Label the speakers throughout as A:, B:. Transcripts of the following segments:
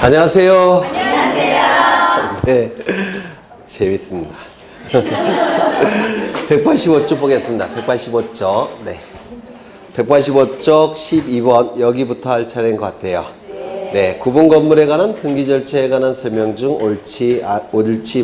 A: 안녕하세요. 안녕하세요. 네, 재밌습니다. 185쪽 보겠습니다. 185쪽. 네. 185쪽 12번 여기부터 할 차례인 것 같아요. 네, 구분 건물에 관한 등기 절차에 관한 설명 중 옳지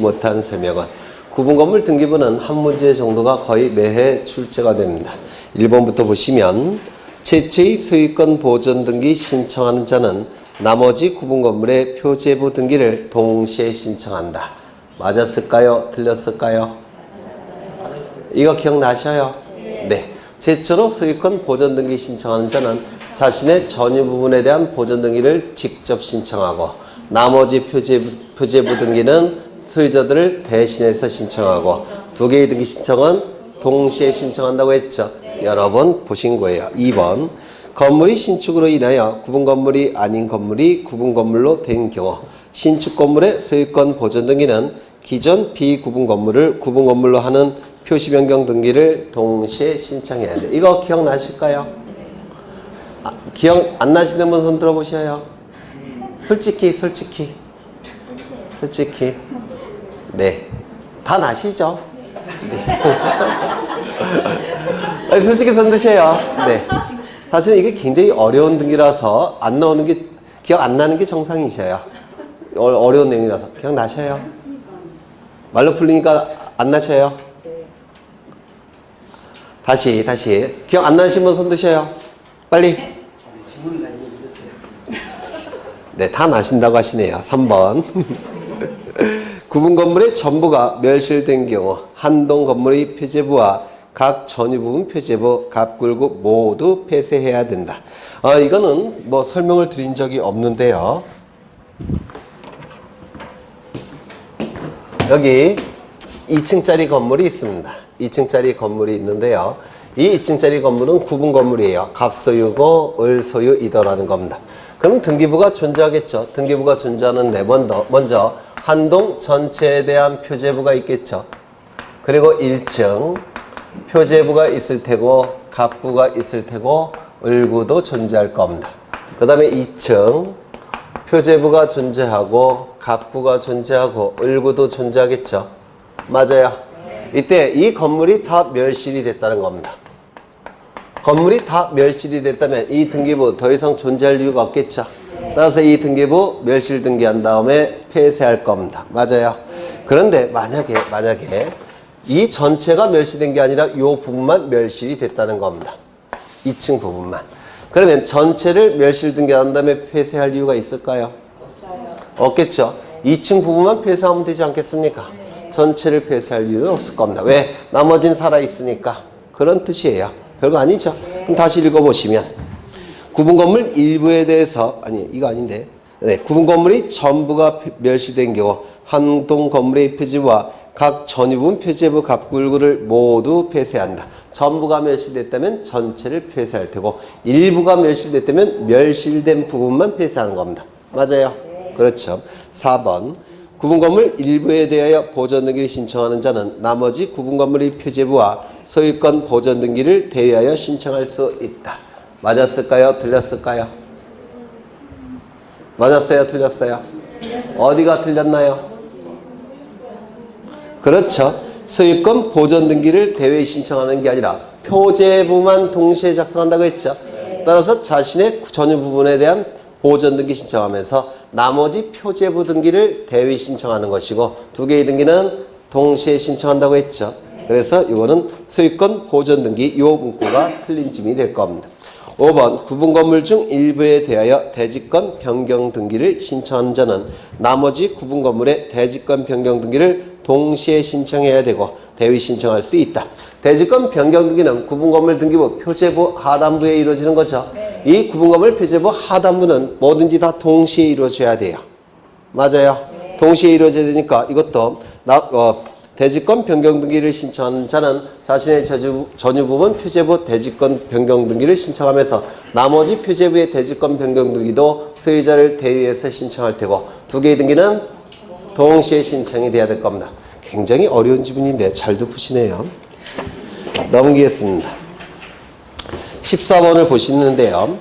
A: 못한 설명은 구분 건물 등기부는 한 문제 정도가 거의 매해 출제가 됩니다. 1번부터 보시면 최초의 소유권 보존 등기 신청하는 자는 나머지 구분 건물의 표제부 등기를 동시에 신청한다. 맞았을까요? 틀렸을까요? 이거 기억나셔요? 네. 최초로 소유권 보존 등기 신청하는 자는 자신의 전유 부분에 대한 보존 등기를 직접 신청하고 나머지 표제부 등기는 소유자들을 대신해서 신청하고 두 개의 등기 신청은 동시에 신청한다고 했죠. 여러 번 보신 거예요. 2번 건물이 신축으로 인하여 구분 건물이 아닌 건물이 구분 건물로 된 경우 신축 건물의 소유권 보존 등기는 기존 비구분 건물을 구분 건물로 하는 표시 변경 등기를 동시에 신청해야 돼. 이거 기억나실까요? 기억 안 나시는 분 손 들어보셔요. 솔직히. 네. 다 나시죠? 네. 아니, 솔직히 손 드세요. 네. 사실 이게 굉장히 어려운 등기라서 안 나오는 게, 기억 안 나는 게 정상이셔요. 어려운 내용이라서. 기억나셔요? 말로 풀리니까 안 나셔요? 다시. 기억 안 나시는 분 손 드셔요. 빨리. 네, 다 나신다고 하시네요. 3번. 구분 건물의 전부가 멸실된 경우 한동 건물의 표제부와 각 전유 부분 표제부, 갑굴구 모두 폐쇄해야 된다. 이거는 뭐 설명을 드린 적이 없는데요. 여기 2층짜리 건물이 있습니다. 2층짜리 건물이 있는데요. 이 2층짜리 건물은 구분 건물이에요. 갑소유고 을소유이더라는 겁니다. 그럼 등기부가 존재하겠죠. 등기부가 존재하는데 먼저 한동 전체에 대한 표제부가 있겠죠. 그리고 1층 표제부가 있을 테고 갑구가 있을 테고 을구도 존재할 겁니다. 그 다음에 2층 표제부가 존재하고 갑구가 존재하고 을구도 존재하겠죠. 맞아요. 이때 이 건물이 다 멸실이 됐다는 겁니다. 건물이 다 멸실이 됐다면 이 등기부 더 이상 존재할 이유가 없겠죠. 따라서 이 등기부 멸실 등기한 다음에 폐쇄할 겁니다. 맞아요. 그런데 만약에 이 전체가 멸실된 게 아니라 이 부분만 멸실이 됐다는 겁니다. 2층 부분만. 그러면 전체를 멸실 등기한 다음에 폐쇄할 이유가 있을까요? 없겠죠. 2층 부분만 폐쇄하면 되지 않겠습니까? 전체를 폐쇄할 이유는 없을 겁니다. 왜? 나머지는 살아있으니까. 그런 뜻이에요. 별거 아니죠. 그럼 다시 읽어보시면 구분 건물 일부에 대해서 이거 아닌데. 네, 구분 건물이 전부가 멸실된 경우 한동 건물의 표제부와 각 전유분 표제부 갑굴구를 모두 폐쇄한다. 전부가 멸실됐다면 전체를 폐쇄할 테고 일부가 멸실됐다면 멸실된 부분만 폐쇄하는 겁니다. 맞아요? 그렇죠. 4번 구분 건물 일부에 대하여 보존 등기를 신청하는 자는 나머지 구분 건물의 표제부와 소유권 보존 등기를 대여하여 신청할 수 있다. 맞았을까요? 틀렸을까요? 맞았어요? 틀렸어요? 어디가 틀렸나요? 그렇죠. 소유권 보존 등기를 대외에 신청하는 게 아니라 표제부만 동시에 작성한다고 했죠. 따라서 자신의 전유 부분에 대한 보존 등기 신청하면서 나머지 표제부 등기를 대외에 신청하는 것이고 두 개의 등기는 동시에 신청한다고 했죠. 그래서 이거는 소유권 보존 등기 이 문구가 틀린 점이 될 겁니다. 5번 구분 건물 중 일부에 대하여 대지권 변경 등기를 신청하는 자는 나머지 구분 건물의 대지권 변경 등기를 동시에 신청해야 되고 대위 신청할 수 있다. 대지권 변경 등기는 구분 건물 등기부 표제부 하단부에 이루어지는 거죠. 이 구분 건물 표제부 하단부는 뭐든지 다 동시에 이루어져야 돼요. 맞아요. 동시에 이루어져야 되니까 이것도 대지권 변경 등기를 신청하는 자는 자신의 전유 부분 표제부 대지권 변경 등기를 신청하면서 나머지 표제부의 대지권 변경 등기도 소유자를 대위해서 신청할 테고 두 개의 등기는 동시에 신청이 돼야 될 겁니다. 굉장히 어려운 지문인데 잘도 푸시네요. 넘기겠습니다. 14번을 보시는데요.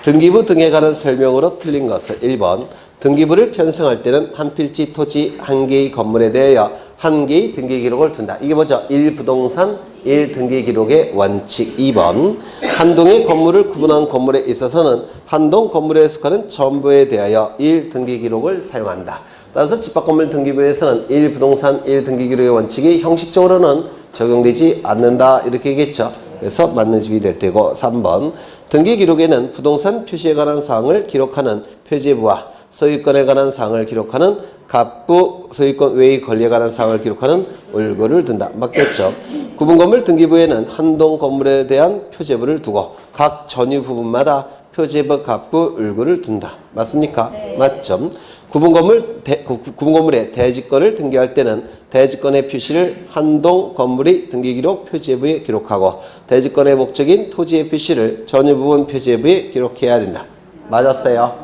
A: 등기부 등에 관한 설명으로 틀린 것은 1번 등기부를 편성할 때는 한 필지 토지 한 개의 건물에 대하여 한 개의 등기 기록을 둔다. 이게 뭐죠? 1부동산 1등기 기록의 원칙. 2번 한 동의 건물을 구분한 건물에 있어서는 한 동 건물에 속하는 전부에 대하여 1등기 기록을 사용한다. 따라서 집합건물 등기부에서는 1부동산 1등기 기록의 원칙이 형식적으로는 적용되지 않는다. 이렇게 얘기했죠. 그래서 맞는 집이 될 테고 3번 등기 기록에는 부동산 표시에 관한 사항을 기록하는 표제부와 소유권에 관한 사항을 기록하는 갑부, 소유권 외의 권리에 관한 사항을 기록하는 을구를 둔다. 맞겠죠? 구분건물 등기부에는 한 동 건물에 대한 표제부를 두고 각 전유 부분마다 표제부, 갑부, 을구를 둔다. 맞습니까? 네. 맞죠? 구분건물의 대지권을 등기할 때는 대지권의 표시를 한 동 건물의 등기기록 표제부에 기록하고 대지권의 목적인 토지의 표시를 전유 부분 표제부에 기록해야 된다. 맞았어요?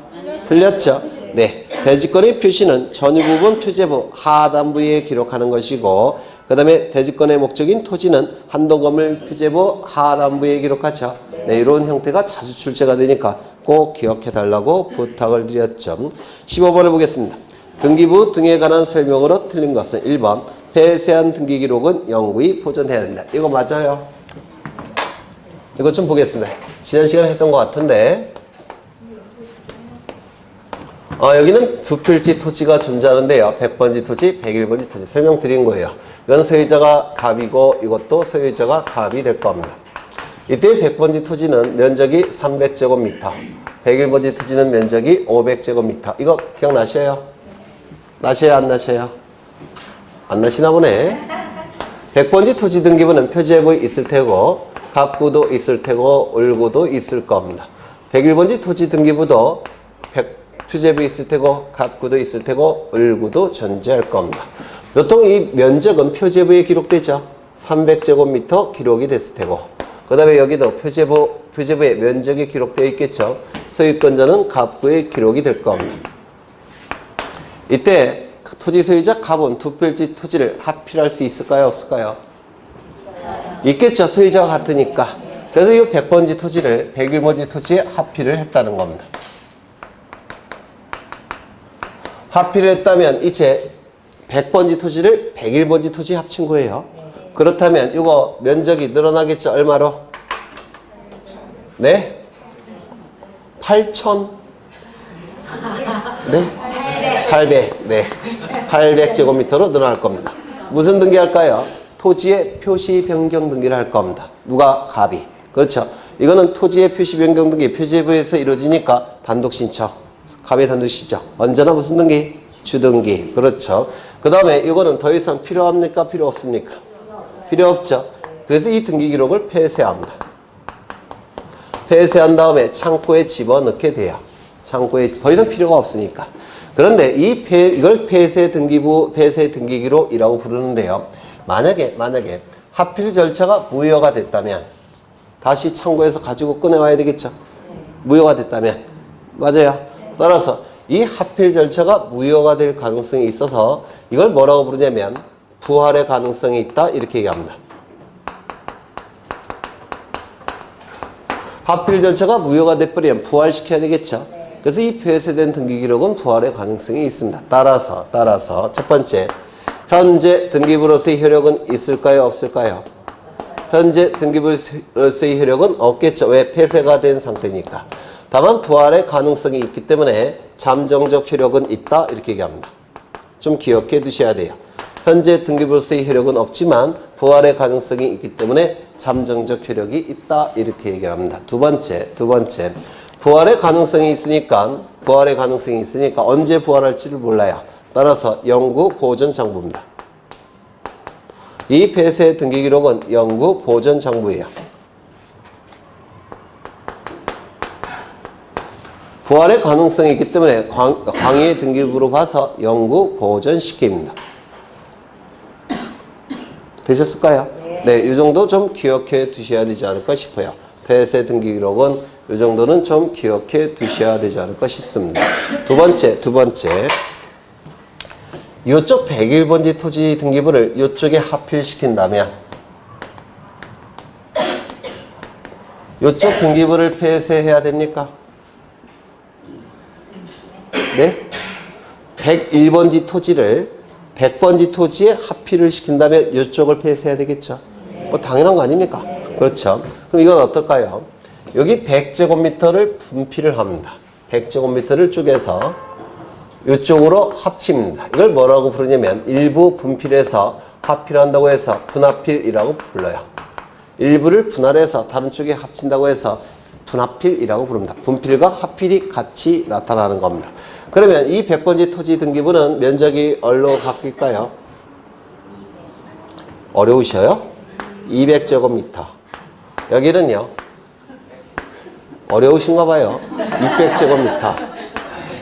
A: 틀렸죠? 네. 대지권의 표시는 전유 부분 표제부 하단부에 기록하는 것이고 그 다음에 대지권의 목적인 토지는 한 동 건물 표제부 하단부에 기록하죠. 네. 이런 형태가 자주 출제가 되니까 꼭 기억해 달라고 부탁을 드렸죠. 15번을 보겠습니다. 등기부 등에 관한 설명으로 틀린 것은 1번 폐쇄한 등기 기록은 영구히 보존해야 된다. 이거 맞아요? 이거 좀 보겠습니다. 지난 시간에 했던 것 같은데 여기는 두 필지 토지가 존재하는데요. 100번지 토지, 101번지 토지 설명드린 거예요. 이건 소유자가 갑이고 이것도 소유자가 갑이 될 겁니다. 이때 100번지 토지는 면적이 300제곱미터, 101번지 토지는 면적이 500제곱미터. 이거 기억나셔요? 나셔요? 안 나셔요? 안 나시나 보네. 100번지 토지 등기부는 표제부에 있을 테고 갑구도 있을 테고 을구도 있을 겁니다. 101번지 토지 등기부도 표제부에 있을 테고 갑구도 있을 테고 을구도 존재할 겁니다. 보통 이 면적은 표제부에 기록되죠. 300제곱미터 기록이 됐을 테고 그 다음에 여기도 표제부에 면적이 기록되어 있겠죠. 소유권자는 갑구에 기록이 될 겁니다. 이때 토지 소유자 갑은 두 필지 토지를 합필할 수 있을까요? 없을까요? 있겠죠. 소유자가 같으니까. 그래서 이 100번지 토지를 101번지 토지에 합필을 했다는 겁니다. 합필을 했다면 이제 100번지 토지를 101번지 토지에 합친 거예요. 그렇다면 이거 면적이 늘어나겠죠. 얼마로? 네? 8,000? 네? 800. 네. 800제곱미터로 늘어날 겁니다. 무슨 등기할까요? 토지의 표시 변경 등기를 할 겁니다. 누가? 갑이. 그렇죠. 이거는 토지의 표시 변경 등기 표제부에서 이루어지니까 단독 신청. 갑의 단독 신청. 언제나 무슨 등기? 주등기. 그렇죠. 그 다음에 이거는 더 이상 필요합니까? 필요 없습니까? 필요 없죠. 그래서 이 등기 기록을 폐쇄합니다. 폐쇄한 다음에 창고에 집어넣게 돼요. 창고에 더 이상 필요가 없으니까. 그런데 이걸 폐쇄 등기 기록이라고 부르는데요. 만약에 합필 절차가 무효가 됐다면 다시 창고에서 가지고 꺼내와야 되겠죠. 무효가 됐다면. 맞아요. 따라서 이 합필 절차가 무효가 될 가능성이 있어서 이걸 뭐라고 부르냐면 부활의 가능성이 있다 이렇게 얘기합니다. 합필 절차가 무효가 돼버리면 부활시켜야 되겠죠. 그래서 이 폐쇄된 등기 기록은 부활의 가능성이 있습니다. 따라서 첫 번째 현재 등기부로서의 효력은 있을까요? 없을까요? 현재 등기부로서의 효력은 없겠죠. 왜? 폐쇄가 된 상태니까. 다만 부활의 가능성이 있기 때문에 잠정적 효력은 있다 이렇게 얘기합니다. 좀 기억해 두셔야 돼요. 현재 등기부로서의 효력은 없지만 부활의 가능성이 있기 때문에 잠정적 효력이 있다 이렇게 얘기합니다. 두 번째 부활의 가능성이 있으니까 언제 부활할지를 몰라요. 따라서 영구 보존 장부입니다. 이 폐쇄 등기 기록은 영구 보존 장부예요. 부활의 가능성이 있기 때문에 광의의 등기부로 봐서 영구 보존시킵니다. 되셨을까요? 네, 이 정도 좀 기억해 두셔야 되지 않을까 싶어요. 폐쇄 등기 기록은 이 정도는 좀 기억해 두셔야 되지 않을까 싶습니다. 두 번째. 이쪽 101번지 토지 등기부를 이쪽에 합필시킨다면 이쪽 등기부를 폐쇄해야 됩니까? 네? 101번지 토지를 100번지 토지에 합필을 시킨다면 이쪽을 폐쇄해야 되겠죠. 뭐 당연한 거 아닙니까? 그렇죠. 그럼 이건 어떨까요? 여기 100제곱미터를 분필을 합니다. 100제곱미터를 쪼개서 이쪽으로 합칩니다. 이걸 뭐라고 부르냐면 일부 분필해서 합필한다고 해서 분합필이라고 불러요. 일부를 분할해서 다른 쪽에 합친다고 해서 분합필이라고 부릅니다. 분필과 합필이 같이 나타나는 겁니다. 그러면 이 100번지 토지 등기부는 면적이 얼로 바뀔까요? 어려우셔요? 200제곱미터. 여기는요? 어려우신가 봐요. 600제곱미터.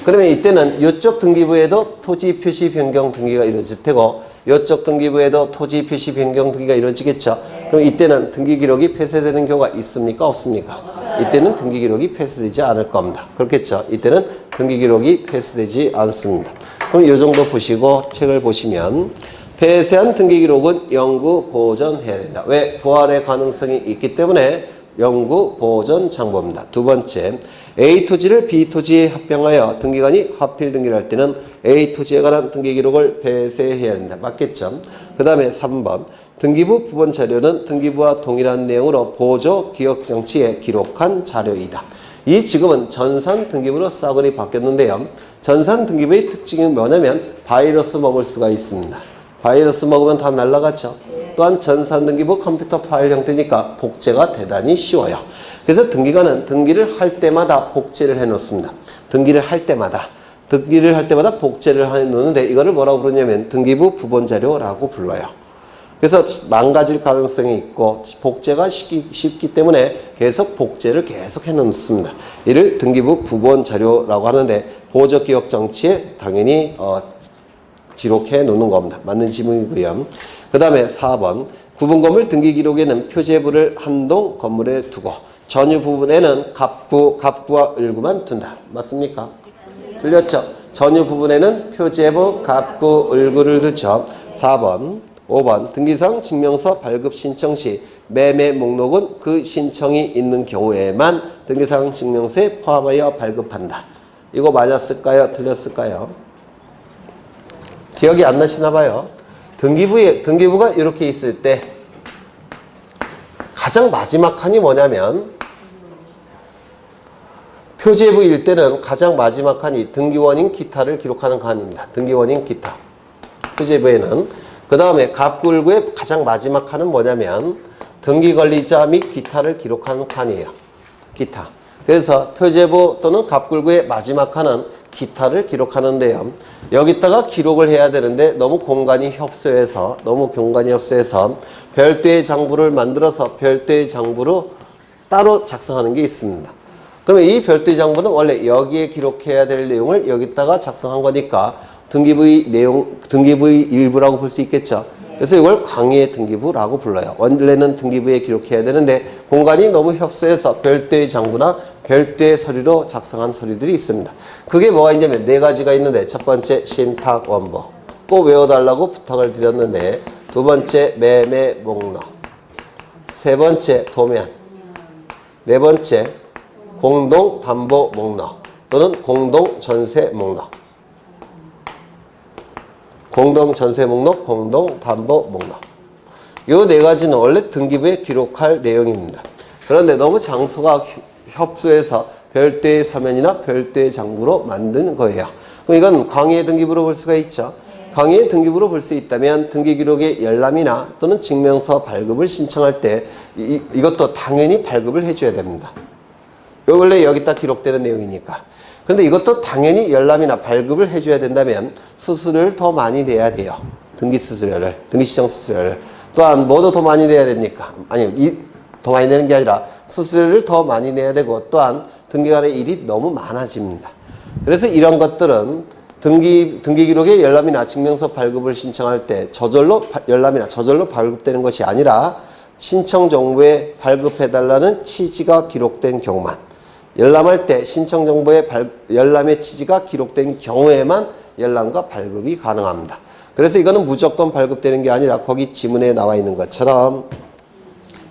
A: 그러면 이때는 이쪽 등기부에도 토지 표시 변경 등기가 이루어질 테고 이쪽 등기부에도 토지 표시 변경 등기가 이루어지겠죠. 그럼 이때는 등기 기록이 폐쇄되는 경우가 있습니까? 없습니까? 이때는 등기 기록이 폐쇄되지 않을 겁니다. 그렇겠죠. 이때는 등기 기록이 폐쇄되지 않습니다. 그럼 이 정도 보시고 책을 보시면 폐쇄한 등기 기록은 영구 보존해야 된다. 왜? 부활의 가능성이 있기 때문에 영구 보존 장부입니다. 두 번째, A 토지를 B 토지에 합병하여 등기관이 합필 등기를 할 때는 A 토지에 관한 등기 기록을 폐쇄해야 된다. 맞겠죠? 그 다음에 3번, 등기부 부본 자료는 등기부와 동일한 내용으로 보조 기억 장치에 기록한 자료이다. 이 지금은 전산 등기부로 싸그리 바뀌었는데요. 전산 등기부의 특징이 뭐냐면 바이러스 먹을 수가 있습니다. 바이러스 먹으면 다 날아가죠. 또한 전산 등기부 컴퓨터 파일 형태니까 복제가 대단히 쉬워요. 그래서 등기관은 등기를 할 때마다 복제를 해 놓습니다. 등기를 할 때마다 복제를 해 놓는데 이거를 뭐라고 부르냐면 등기부 부본 자료라고 불러요. 그래서 망가질 가능성이 있고 복제가 쉽기 때문에 계속 복제를 계속 해 놓습니다. 이를 등기부 부본 자료라고 하는데 보조 기억 장치에 당연히 기록해 놓는 겁니다. 맞는 지문이고요. 그 다음에 4번, 구분 건물 등기 기록에는 표제부를 한동 건물에 두고 전유 부분에는 갑구와 을구만 둔다. 맞습니까? 틀렸죠? 전유 부분에는 표제부, 갑구, 을구를 두죠. 4번, 5번, 등기상 증명서 발급 신청 시 매매 목록은 그 신청이 있는 경우에만 등기상 증명서에 포함하여 발급한다. 이거 맞았을까요? 틀렸을까요? 기억이 안 나시나 봐요. 등기부가 이렇게 있을 때 가장 마지막 칸이 뭐냐면 표제부일 때는 가장 마지막 칸이 등기원인 기타를 기록하는 칸입니다. 등기원인 기타. 표제부에는. 그 다음에 갑구을구의 가장 마지막 칸은 뭐냐면 등기관리자 및 기타를 기록하는 칸이에요. 기타. 그래서 표제부 또는 갑구을구의 마지막 칸은 기타를 기록하는데요. 여기다가 기록을 해야 되는데 너무 공간이 협소해서 별도의 장부를 만들어서 별도의 장부로 따로 작성하는 게 있습니다. 그러면 이 별도의 장부는 원래 여기에 기록해야 될 내용을 여기다가 작성한 거니까 등기부의 일부라고 볼 수 있겠죠. 그래서 이걸 광의 등기부라고 불러요. 원래는 등기부에 기록해야 되는데 공간이 너무 협소해서 별도의 장부나 별도의 서류로 작성한 서류들이 있습니다. 그게 뭐가 있냐면 4가지가 있는데 첫 번째 신탁 원부 꼭 외워달라고 부탁을 드렸는데 두 번째 매매 목록, 세 번째 도면, 네 번째 공동 담보 목록 또는 공동 전세 목록, 공동 전세 목록, 공동 담보 목록. 이 4가지는 원래 등기부에 기록할 내용입니다. 그런데 너무 장소가 협소해서 별도의 서면이나 별도의 장부로 만든 거예요. 그럼 이건 광의 등기부로 볼 수가 있죠. 광의 등기부로 볼 수 있다면 등기기록의 열람이나 또는 증명서 발급을 신청할 때 이것도 당연히 발급을 해줘야 됩니다. 원래 여기다 기록되는 내용이니까. 근데 이것도 당연히 열람이나 발급을 해줘야 된다면 수수료를 더 많이 내야 돼요. 등기시청 수수료를. 또한 뭐도 더 많이 내야 됩니까? 아니, 더 많이 내는 게 아니라 수수료를 더 많이 내야 되고 또한 등기관의 일이 너무 많아집니다. 그래서 이런 것들은 등기 기록의 열람이나 증명서 발급을 신청할 때 열람이나 저절로 발급되는 것이 아니라 신청 정보에 발급해달라는 취지가 기록된 경우만, 열람할 때 신청 정보에 열람의 취지가 기록된 경우에만 열람과 발급이 가능합니다. 그래서 이거는 무조건 발급되는 게 아니라 거기 지문에 나와 있는 것처럼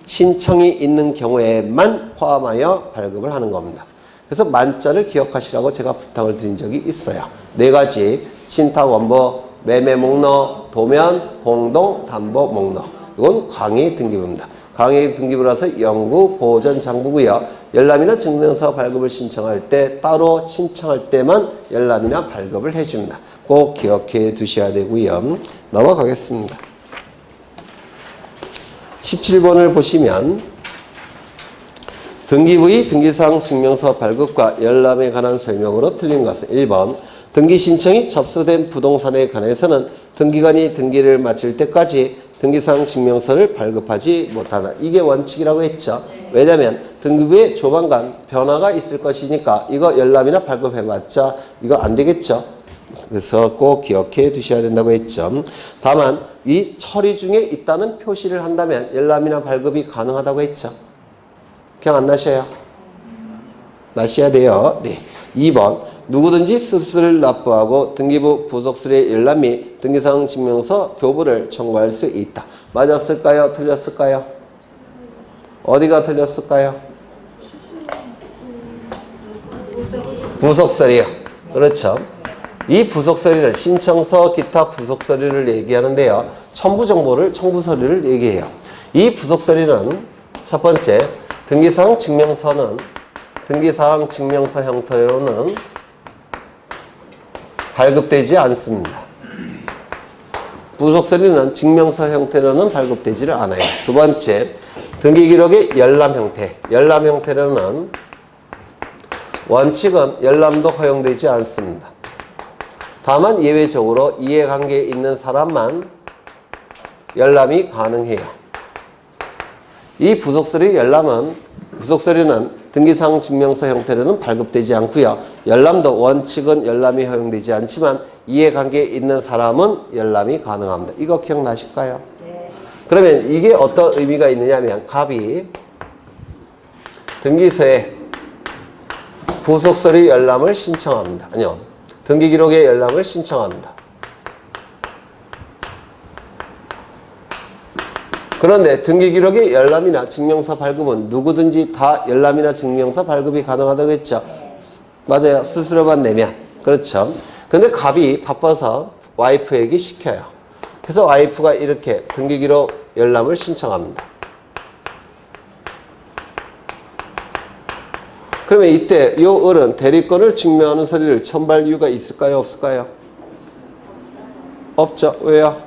A: 신청이 있는 경우에만 포함하여 발급을 하는 겁니다. 그래서 만자를 기억하시라고 제가 부탁을 드린 적이 있어요. 네 가지 신탁 원보, 매매 목록, 도면, 공동, 담보 목록. 이건 강의 등기부입니다. 강의 등기부라서 영구, 보전, 장부고요. 열람이나 증명서 발급을 신청할 때 따로 신청할 때만 열람이나 발급을 해줍니다. 꼭 기억해 두셔야 되고요. 넘어가겠습니다. 17번을 보시면 등기부의 등기사항 증명서 발급과 열람에 관한 설명으로 틀린 것은 1번 등기 신청이 접수된 부동산에 관해서는 등기관이 등기를 마칠 때까지 등기사항 증명서를 발급하지 못한다. 이게 원칙이라고 했죠. 왜냐하면 등기부에 조만간 변화가 있을 것이니까 이거 열람이나 발급해봤자 이거 안 되겠죠. 그래서 꼭 기억해 두셔야 된다고 했죠. 다만 이 처리 중에 있다는 표시를 한다면 열람이나 발급이 가능하다고 했죠. 그냥 안 나셔요. 나셔야 돼요. 네. 2번 누구든지 수수료를 납부하고 등기부 부속수리의 열람 및 등기사항 증명서 교부를 청구할 수 있다. 맞았을까요? 틀렸을까요? 어디가 틀렸을까요? 부속서리요. 그렇죠. 이 부속서리는 신청서 기타 부속서리를 얘기하는데요. 첨부서리를 얘기해요. 이 부속서리는 첫 번째 등기사항 증명서는 등기사항 증명서 형태로는 발급되지 않습니다. 부속서리는 증명서 형태로는 발급되지를 않아요. 두 번째, 등기기록의 열람 형태. 열람 형태로는 원칙은 열람도 허용되지 않습니다. 다만 예외적으로 이해관계에 있는 사람만 열람이 가능해요. 이 부속서리는 등기사항 증명서 형태로는 발급되지 않고요. 열람도 원칙은 열람이 허용되지 않지만 이해관계에 있는 사람은 열람이 가능합니다. 이거 기억나실까요? 네. 그러면 이게 어떤 의미가 있느냐면 갑이 등기소에 부속서리 열람을 신청합니다. 아니요. 등기기록의 열람을 신청합니다. 그런데 등기기록의 열람이나 증명서 발급은 누구든지 다 열람이나 증명서 발급이 가능하다고 했죠. 맞아요. 수수료만 내면. 그렇죠. 그런데 갑이 바빠서 와이프에게 시켜요. 그래서 와이프가 이렇게 등기기록 열람을 신청합니다. 그러면 이때 이 을은 대리권을 증명하는 서류를 첨부할 이유가 있을까요? 없을까요? 없죠. 왜요?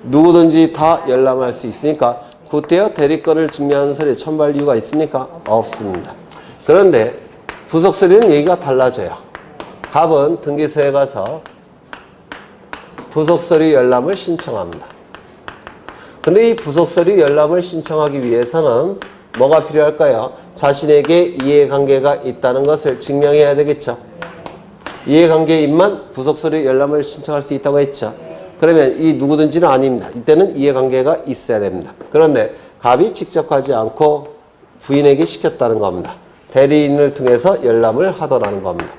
A: 누구든지 다 열람할 수 있으니까 그때요 대리권을 증명하는 서류에 첨부할 이유가 있습니까? 없습니다. 그런데 부속서류는 얘기가 달라져요. 갑은 등기소에 가서 부속서류 열람을 신청합니다. 근데 이 부속서류 열람을 신청하기 위해서는 뭐가 필요할까요? 자신에게 이해관계가 있다는 것을 증명해야 되겠죠. 이해관계인만 부속서류 열람을 신청할 수 있다고 했죠. 그러면 이 누구든지는 아닙니다. 이때는 이해관계가 있어야 됩니다. 그런데 갑이 직접 가지 않고 부인에게 시켰다는 겁니다. 대리인을 통해서 열람을 하더라는 겁니다.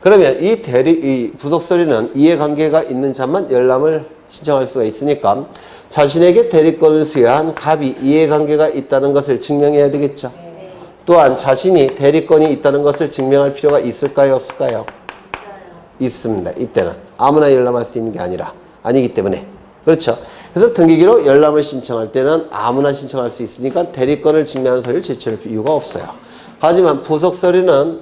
A: 그러면 이 부속서류는 이해관계가 있는 자만 열람을 신청할 수가 있으니까 자신에게 대리권을 수여한 갑이 이해관계가 있다는 것을 증명해야 되겠죠. 또한 자신이 대리권이 있다는 것을 증명할 필요가 있을까요? 없을까요? 있습니다. 이때는 아무나 열람할 수 있는 게 아니기 때문에. 그렇죠. 그래서 등기기록 열람을 신청할 때는 아무나 신청할 수 있으니까 대리권을 증명하는 서류를 제출할 이유가 없어요. 하지만 부속서류는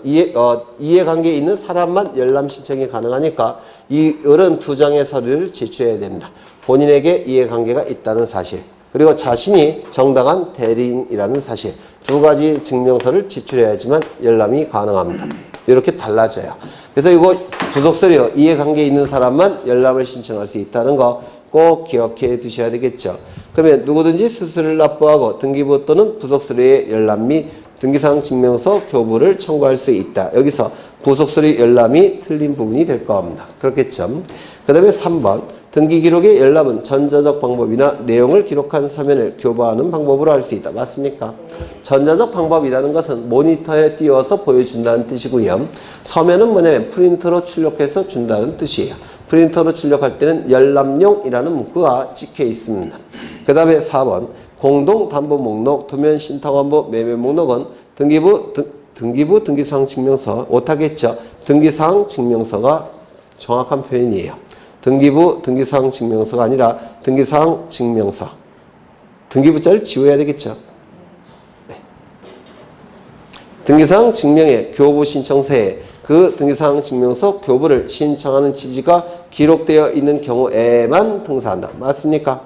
A: 이해관계에 있는 사람만 열람 신청이 가능하니까 이 을은 두 장의 서류를 제출해야 됩니다. 본인에게 이해관계가 있다는 사실, 그리고 자신이 정당한 대리인이라는 사실, 두 가지 증명서를 제출해야지만 열람이 가능합니다. 이렇게 달라져요. 그래서 이거 부속서류 이해관계에 있는 사람만 열람을 신청할 수 있다는 거 꼭 기억해 두셔야 되겠죠. 그러면 누구든지 수수료를 납부하고 등기부 또는 부속서류의 열람 및 등기사항 증명서 교부를 청구할 수 있다. 여기서 부속서류 열람이 틀린 부분이 될 겁니다. 그렇겠죠. 그 다음에 3번 등기기록의 열람은 전자적 방법이나 내용을 기록한 서면을 교부하는 방법으로 할 수 있다. 맞습니까? 전자적 방법이라는 것은 모니터에 띄워서 보여준다는 뜻이고요. 서면은 뭐냐면 프린터로 출력해서 준다는 뜻이에요. 프린터로 출력할 때는 열람용이라는 문구가 찍혀 있습니다. 그 다음에 4번 공동담보 목록, 도면 신탁원보 매매 목록은 등기부 등기부 등기사항 증명서 오타겠죠. 등기사항 증명서가 정확한 표현이에요. 등기부 등기사항 증명서가 아니라 등기사항 증명서. 등기부자를 지워야 되겠죠. 네. 등기사항 증명의 교부 신청서에 그 등기사항 증명서 교부를 신청하는 취지가 기록되어 있는 경우에만 등사한다. 맞습니까?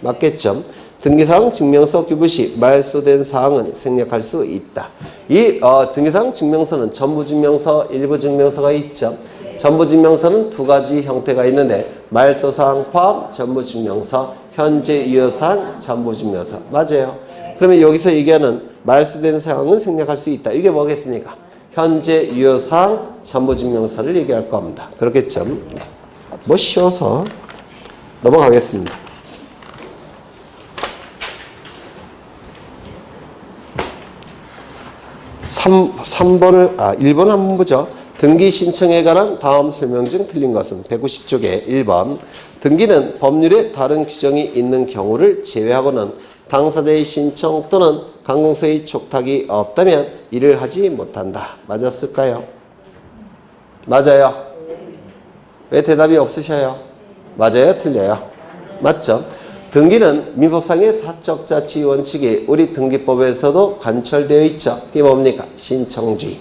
A: 맞겠죠. 등기사항 증명서 교부 시 말소된 사항은 생략할 수 있다. 이 등기사항 증명서는 전부증명서, 일부증명서가 있죠. 전부증명서는 두 가지 형태가 있는데 말소사항 포함 전부증명서, 현재 유효사항 전부증명서. 맞아요. 그러면 여기서 얘기하는 말소된 사항은 생략할 수 있다. 이게 뭐겠습니까? 현재 유효사항 전부증명서를 얘기할 겁니다. 그렇겠죠. 네. 뭐 쉬워서 넘어가겠습니다. 1번 한번 보죠. 등기 신청에 관한 다음 설명 중 틀린 것은 190쪽에 1번. 등기는 법률에 다른 규정이 있는 경우를 제외하고는 당사자의 신청 또는 관공서의 촉탁이 없다면 이를 하지 못한다. 맞았을까요? 맞아요. 왜 대답이 없으셔요? 맞아요? 틀려요? 맞죠? 등기는 민법상의 사적자치 원칙이 우리 등기법에서도 관철되어 있죠. 그게 뭡니까? 신청주의.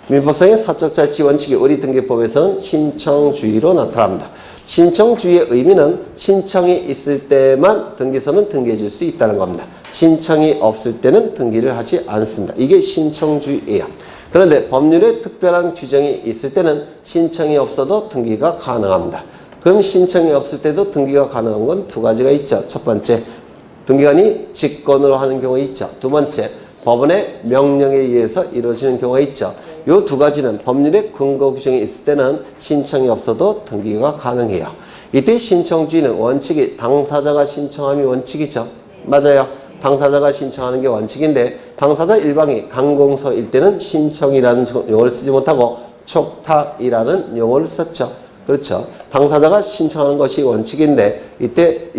A: 민법상의 사적자치 원칙이 우리 등기법에서는 신청주의로 나타납니다. 신청주의의 의미는 신청이 있을 때만 등기소는 등기해 줄 수 있다는 겁니다. 신청이 없을 때는 등기를 하지 않습니다. 이게 신청주의예요. 그런데 법률에 특별한 규정이 있을 때는 신청이 없어도 등기가 가능합니다. 그럼 신청이 없을 때도 등기가 가능한 건 두 가지가 있죠. 첫 번째, 등기관이 직권으로 하는 경우가 있죠. 두 번째, 법원의 명령에 의해서 이루어지는 경우가 있죠. 이 두 가지는 법률에 근거 규정이 있을 때는 신청이 없어도 등기가 가능해요. 이때 신청주의는 원칙이 당사자가 신청함이 원칙이죠. 맞아요. 당사자가 신청하는 게 원칙인데 당사자 일방이 관공서일 때는 신청이라는 용어를 쓰지 못하고 촉탁이라는 용어를 썼죠. 그렇죠. 당사자가 신청하는 것이 원칙인데 이때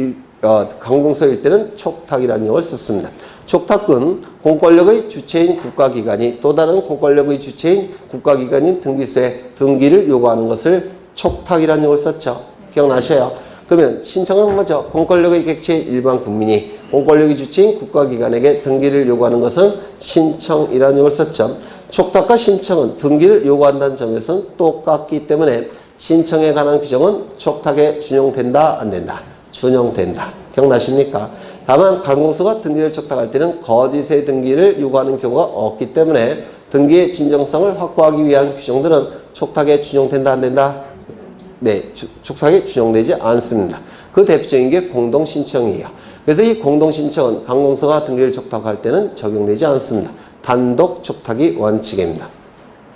A: 관공서일 때는 촉탁이라는 용어를 썼습니다. 촉탁은 공권력의 주체인 국가기관이 또 다른 공권력의 주체인 국가기관인 등기소에 등기를 요구하는 것을 촉탁이라는 용어를 썼죠. 기억나셔요? 그러면 신청은 뭐죠? 공권력의 객체인 일반 국민이 공권력의 주체인 국가기관에게 등기를 요구하는 것은 신청이라는 용어를 썼죠. 촉탁과 신청은 등기를 요구한다는 점에서는 똑같기 때문에 신청에 관한 규정은 촉탁에 준용된다, 안 된다? 준용된다. 기억나십니까? 다만 관공서가 등기를 촉탁할 때는 거짓의 등기를 요구하는 경우가 없기 때문에 등기의 진정성을 확보하기 위한 규정들은 촉탁에 준용된다, 안 된다? 네, 촉탁에 준용되지 않습니다. 그 대표적인 게 공동신청이에요. 그래서 이 공동신청은 관공서가 등기를 촉탁할 때는 적용되지 않습니다. 단독 촉탁이 원칙입니다.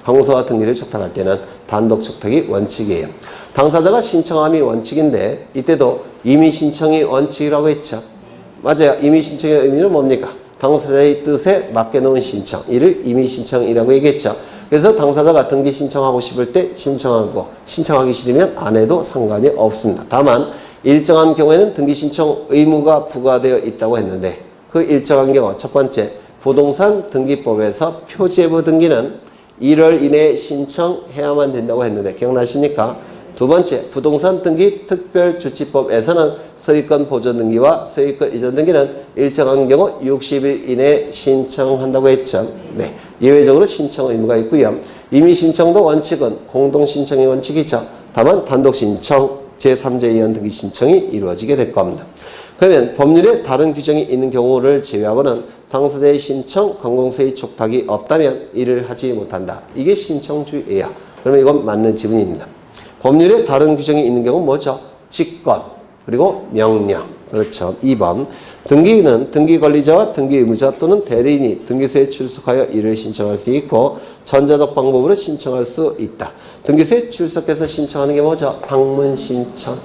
A: 관공서가 등기를 촉탁할 때는 단독 촉탁이 원칙이에요. 당사자가 신청함이 원칙인데 이때도 임의 신청이 원칙이라고 했죠. 맞아요. 임의 신청의 의미는 뭡니까? 당사자의 뜻에 맡겨놓은 신청. 이를 임의 신청이라고 얘기했죠. 그래서 당사자가 등기 신청하고 싶을 때 신청하고 신청하기 싫으면 안 해도 상관이 없습니다. 다만 일정한 경우에는 등기 신청 의무가 부과되어 있다고 했는데 그 일정한 경우 첫 번째 부동산 등기법에서 표제부 등기는 1월 이내에 신청해야만 된다고 했는데 기억나십니까? 두 번째 부동산 등기 특별조치법에서는 소유권 보존 등기와 소유권 이전 등기는 일정한 경우 60일 이내에 신청한다고 했죠. 네, 예외적으로 신청 의무가 있고요. 임의 신청도 원칙은 공동 신청의 원칙이죠. 다만 단독 신청 제3자 의원 등기 신청이 이루어지게 될 겁니다. 그러면 법률에 다른 규정이 있는 경우를 제외하고는 당사자의 신청, 관공서의 촉탁이 없다면 이를 하지 못한다. 이게 신청주의예요. 그러면 이건 맞는 지문입니다. 법률에 다른 규정이 있는 경우는 뭐죠? 직권, 그리고 명령. 그렇죠. 2번. 등기는 등기 관리자와 등기 의무자 또는 대리인이 등기소에 출석하여 이를 신청할 수 있고 전자적 방법으로 신청할 수 있다. 등기소에 출석해서 신청하는 게 뭐죠? 방문 신청.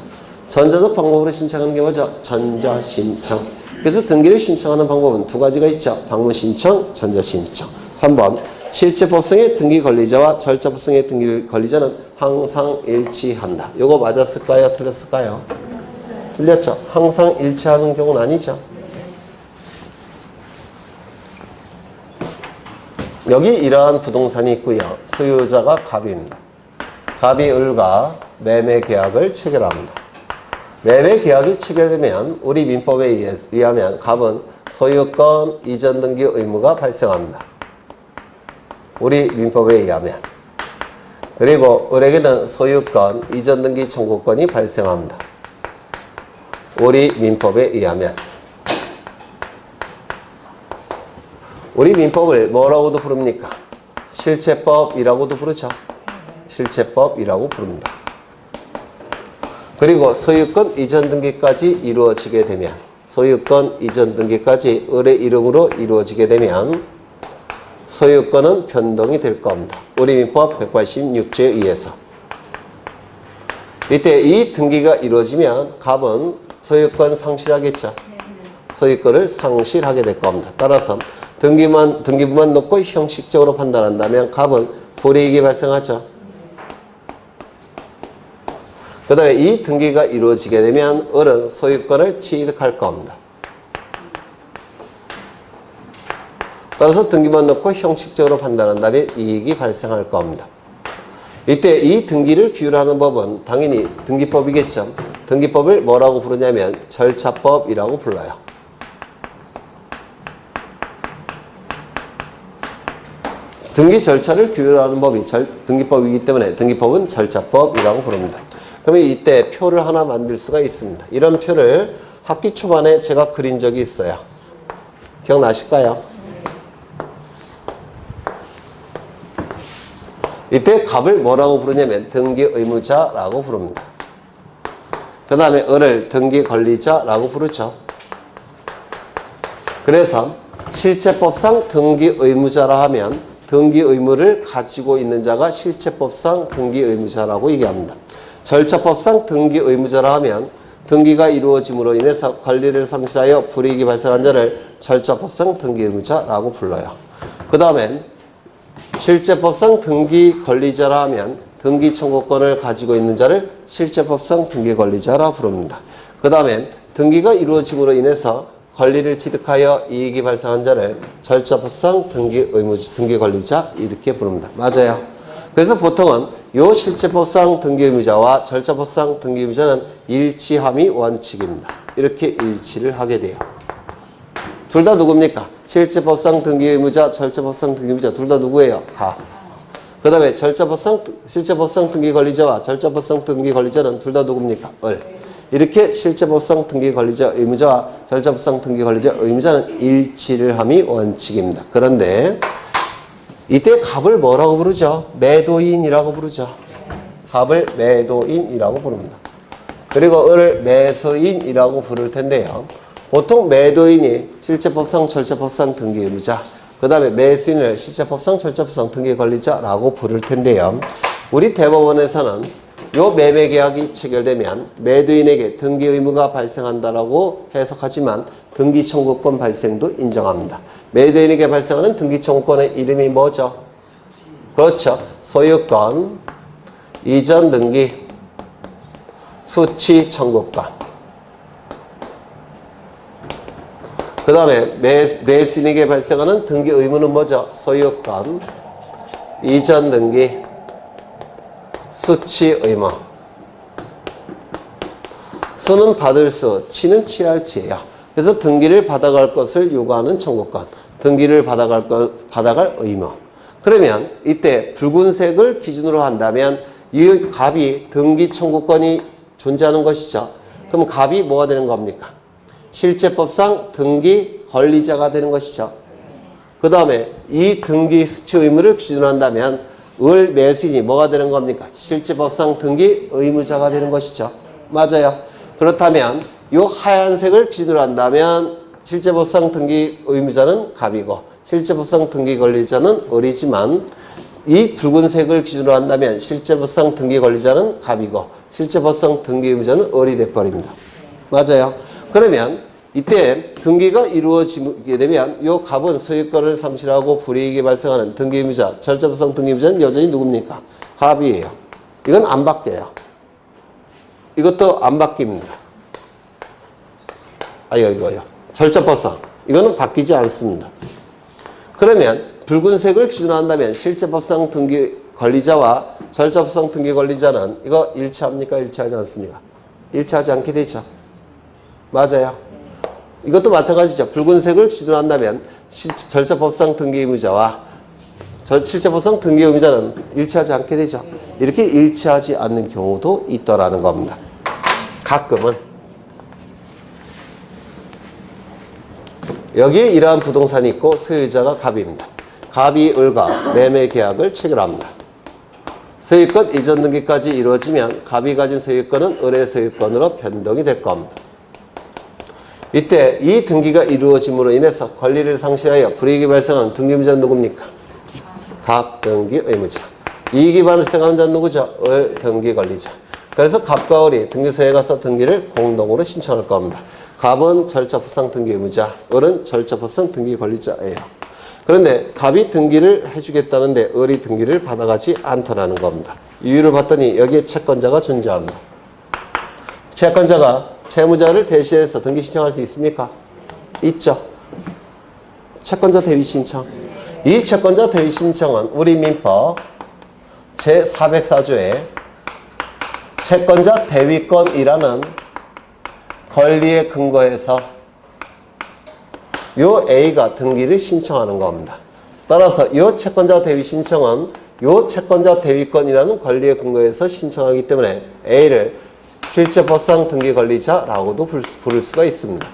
A: 전자적 방법으로 신청하는 게 뭐죠? 전자신청. 그래서 등기를 신청하는 방법은 두 가지가 있죠. 방문 신청, 전자신청. 3번. 실제 법성의 등기 관리자와 절차 법성의 등기 관리자는 항상 일치한다. 요거 맞았을까요? 틀렸을까요? 틀렸죠. 항상 일치하는 경우는 아니죠. 여기 이러한 부동산이 있고요. 소유자가 갑입니다. 갑이 을과 매매 계약을 체결합니다. 매매 계약이 체결되면 우리 민법에 의하면 갑은 소유권 이전 등기 의무가 발생합니다. 우리 민법에 의하면. 그리고 을에게는 소유권 이전 등기 청구권이 발생합니다. 우리 민법에 의하면. 우리 민법을 뭐라고도 부릅니까? 실체법이라고도 부르죠. 실체법이라고 부릅니다. 그리고 소유권 이전 등기까지 이루어지게 되면, 소유권 이전 등기까지 을의 이름으로 이루어지게 되면 소유권은 변동이 될 겁니다. 우리 민법 186조에 의해서. 이때 이 등기가 이루어지면 갑은 소유권 상실하겠죠. 소유권을 상실하게 될 겁니다. 따라서 등기부만 놓고 형식적으로 판단한다면 갑은 불이익이 발생하죠. 그 다음에 이 등기가 이루어지게 되면 을은 소유권을 취득할 겁니다. 따라서 등기만 놓고 형식적으로 판단한다면 이익이 발생할 겁니다. 이때 이 등기를 규율하는 법은 당연히 등기법이겠죠. 등기법을 뭐라고 부르냐면 절차법이라고 불러요. 등기 절차를 규율하는 법이 등기법이기 때문에 등기법은 절차법이라고 부릅니다. 그러면 이때 표를 하나 만들 수가 있습니다. 이런 표를 학기 초반에 제가 그린 적이 있어요. 기억나실까요? 이때 갑을 뭐라고 부르냐면 등기 의무자라고 부릅니다. 그 다음에 을을 등기 권리자라고 부르죠. 그래서 실체법상 등기 의무자라 하면 등기 의무를 가지고 있는 자가 실체법상 등기 의무자라고 얘기합니다. 절차법상 등기 의무자라 하면 등기가 이루어짐으로 인해서 권리를 상실하여 불이익이 발생한 자를 절차법상 등기 의무자라고 불러요. 그 다음엔 실제법상 등기 권리자라 하면 등기 청구권을 가지고 있는 자를 실제법상 등기 권리자라 부릅니다. 그 다음엔 등기가 이루어짐으로 인해서 권리를 취득하여 이익이 발생한 자를 절차법상 등기 권리자 이렇게 부릅니다. 맞아요. 그래서 보통은 요 실체법상 등기 의무자와 절차법상 등기 의무자는 일치함이 원칙입니다. 이렇게 일치를 하게 돼요. 둘 다 누굽니까? 실체법상 등기 의무자, 절차법상 등기 의무자 둘 다 누구예요? 가. 그 다음에 실체법상 등기 권리자와 절차법상 등기 권리자는 둘 다 누굽니까? 을. 이렇게 실체법상 등기 권리자 의무자와 절차법상 등기 권리자 의무자는 일치를 함이 원칙입니다. 그런데 이때 갑을 뭐라고 부르죠? 매도인이라고 부르죠. 갑을 매도인이라고 부릅니다. 그리고 을을 매수인이라고 부를 텐데요. 보통 매도인이 실체법상 절차법상 등기 의무자, 그 다음에 매수인을 실체법상 절차법상 등기 권리자라고 부를 텐데요. 우리 대법원에서는 요 매매 계약이 체결되면 매도인에게 등기 의무가 발생한다라고 해석하지만 등기 청구권 발생도 인정합니다. 매도인에게 발생하는 등기 청구권의 이름이 뭐죠? 그렇죠. 소유권, 이전 등기, 수취 청구권. 그 다음에 매수인에게 발생하는 등기 의무는 뭐죠? 소유권, 이전 등기, 수취 의무. 수는 받을 수, 치는 취할 치예요. 그래서 등기를 받아갈 것을 요구하는 청구권, 등기를 받아갈 의무. 그러면 이때 붉은색을 기준으로 한다면 이 갑이 등기 청구권이 존재하는 것이죠. 그럼 갑이 뭐가 되는 겁니까? 실체법상 등기 권리자가 되는 것이죠. 그 다음에 이 등기 수취 의무를 기준으로 한다면 을 매수인이 뭐가 되는 겁니까? 실체법상 등기 의무자가 되는 것이죠. 맞아요. 그렇다면 이 하얀색을 기준으로 한다면 실체법상 등기 의무자는 갑이고 실체법상 등기 권리자는 을이지만 이 붉은색을 기준으로 한다면 실체법상 등기 권리자는 갑이고 실체법상 등기 의무자는 을이 돼버립니다. 맞아요. 그러면 이때 등기가 이루어지게 되면 이 갑은 소유권을 상실하고 불이익이 발생하는 등기 의무자, 절차법상 등기 의무자는 여전히 누굽니까? 갑이에요. 이건 안 바뀌어요. 이것도 안 바뀝니다. 이거요. 절차법상. 이거는 바뀌지 않습니다. 그러면 붉은색을 기준으로 한다면 실제법상 등기 권리자와 절차법상 등기 권리자는 이거 일치합니까? 일치하지 않습니까? 일치하지 않게 되죠. 맞아요. 이것도 마찬가지죠. 붉은색을 기준으로 한다면 절차법상 등기 의무자와 실제법상 등기 의무자는 일치하지 않게 되죠. 이렇게 일치하지 않는 경우도 있더라는 겁니다. 가끔은. 여기에 이러한 부동산이 있고 소유자가 갑입니다. 갑이 을과 매매 계약을 체결합니다. 소유권 이전 등기까지 이루어지면 갑이 가진 소유권은 을의 소유권으로 변동이 될 겁니다. 이때 이 등기가 이루어짐으로 인해서 권리를 상실하여 불이익이 발생한 등기 의무자는 누굽니까? 갑 등기 의무자. 이익이 발생하는 자는 누구죠? 을 등기 권리자. 그래서 갑과 을이 등기소에 가서 등기를 공동으로 신청할 겁니다. 갑은 절차법상 등기 의무자, 을은 절차법상 등기 권리자예요. 그런데 갑이 등기를 해주겠다는데 을이 등기를 받아가지 않더라는 겁니다. 이유를 봤더니 여기에 채권자가 존재합니다. 채권자가 채무자를 대신해서 등기 신청할 수 있습니까? 있죠. 채권자 대위 신청. 이 채권자 대위 신청은 우리 민법 제404조에 채권자 대위권이라는 권리에 근거해서 요 A가 등기를 신청하는 겁니다. 따라서 요 채권자 대위 신청은 요 채권자 대위권이라는 권리에 근거해서 신청하기 때문에 A를 실제법상 등기 권리자라고도 부를 수가 있습니다.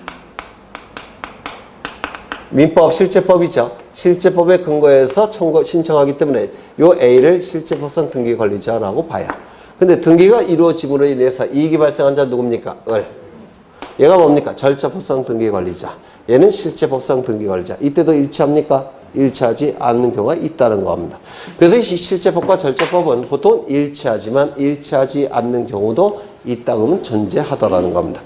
A: 민법 실제법이죠. 실제법에 근거해서 신청하기 때문에 요 A를 실제법상 등기 권리자라고 봐요. 근데 등기가 이루어짐으로 인해서 이익이 발생한 자 누굽니까? 을. 얘가 뭡니까? 절차법상 등기 권리자. 얘는 실제법상 등기 권리자. 이때도 일치합니까? 일치하지 않는 경우가 있다는 겁니다. 그래서 이 실제법과 절차법은 보통 일치하지만 일치하지 않는 경우도 있다고 존재하더라는 겁니다.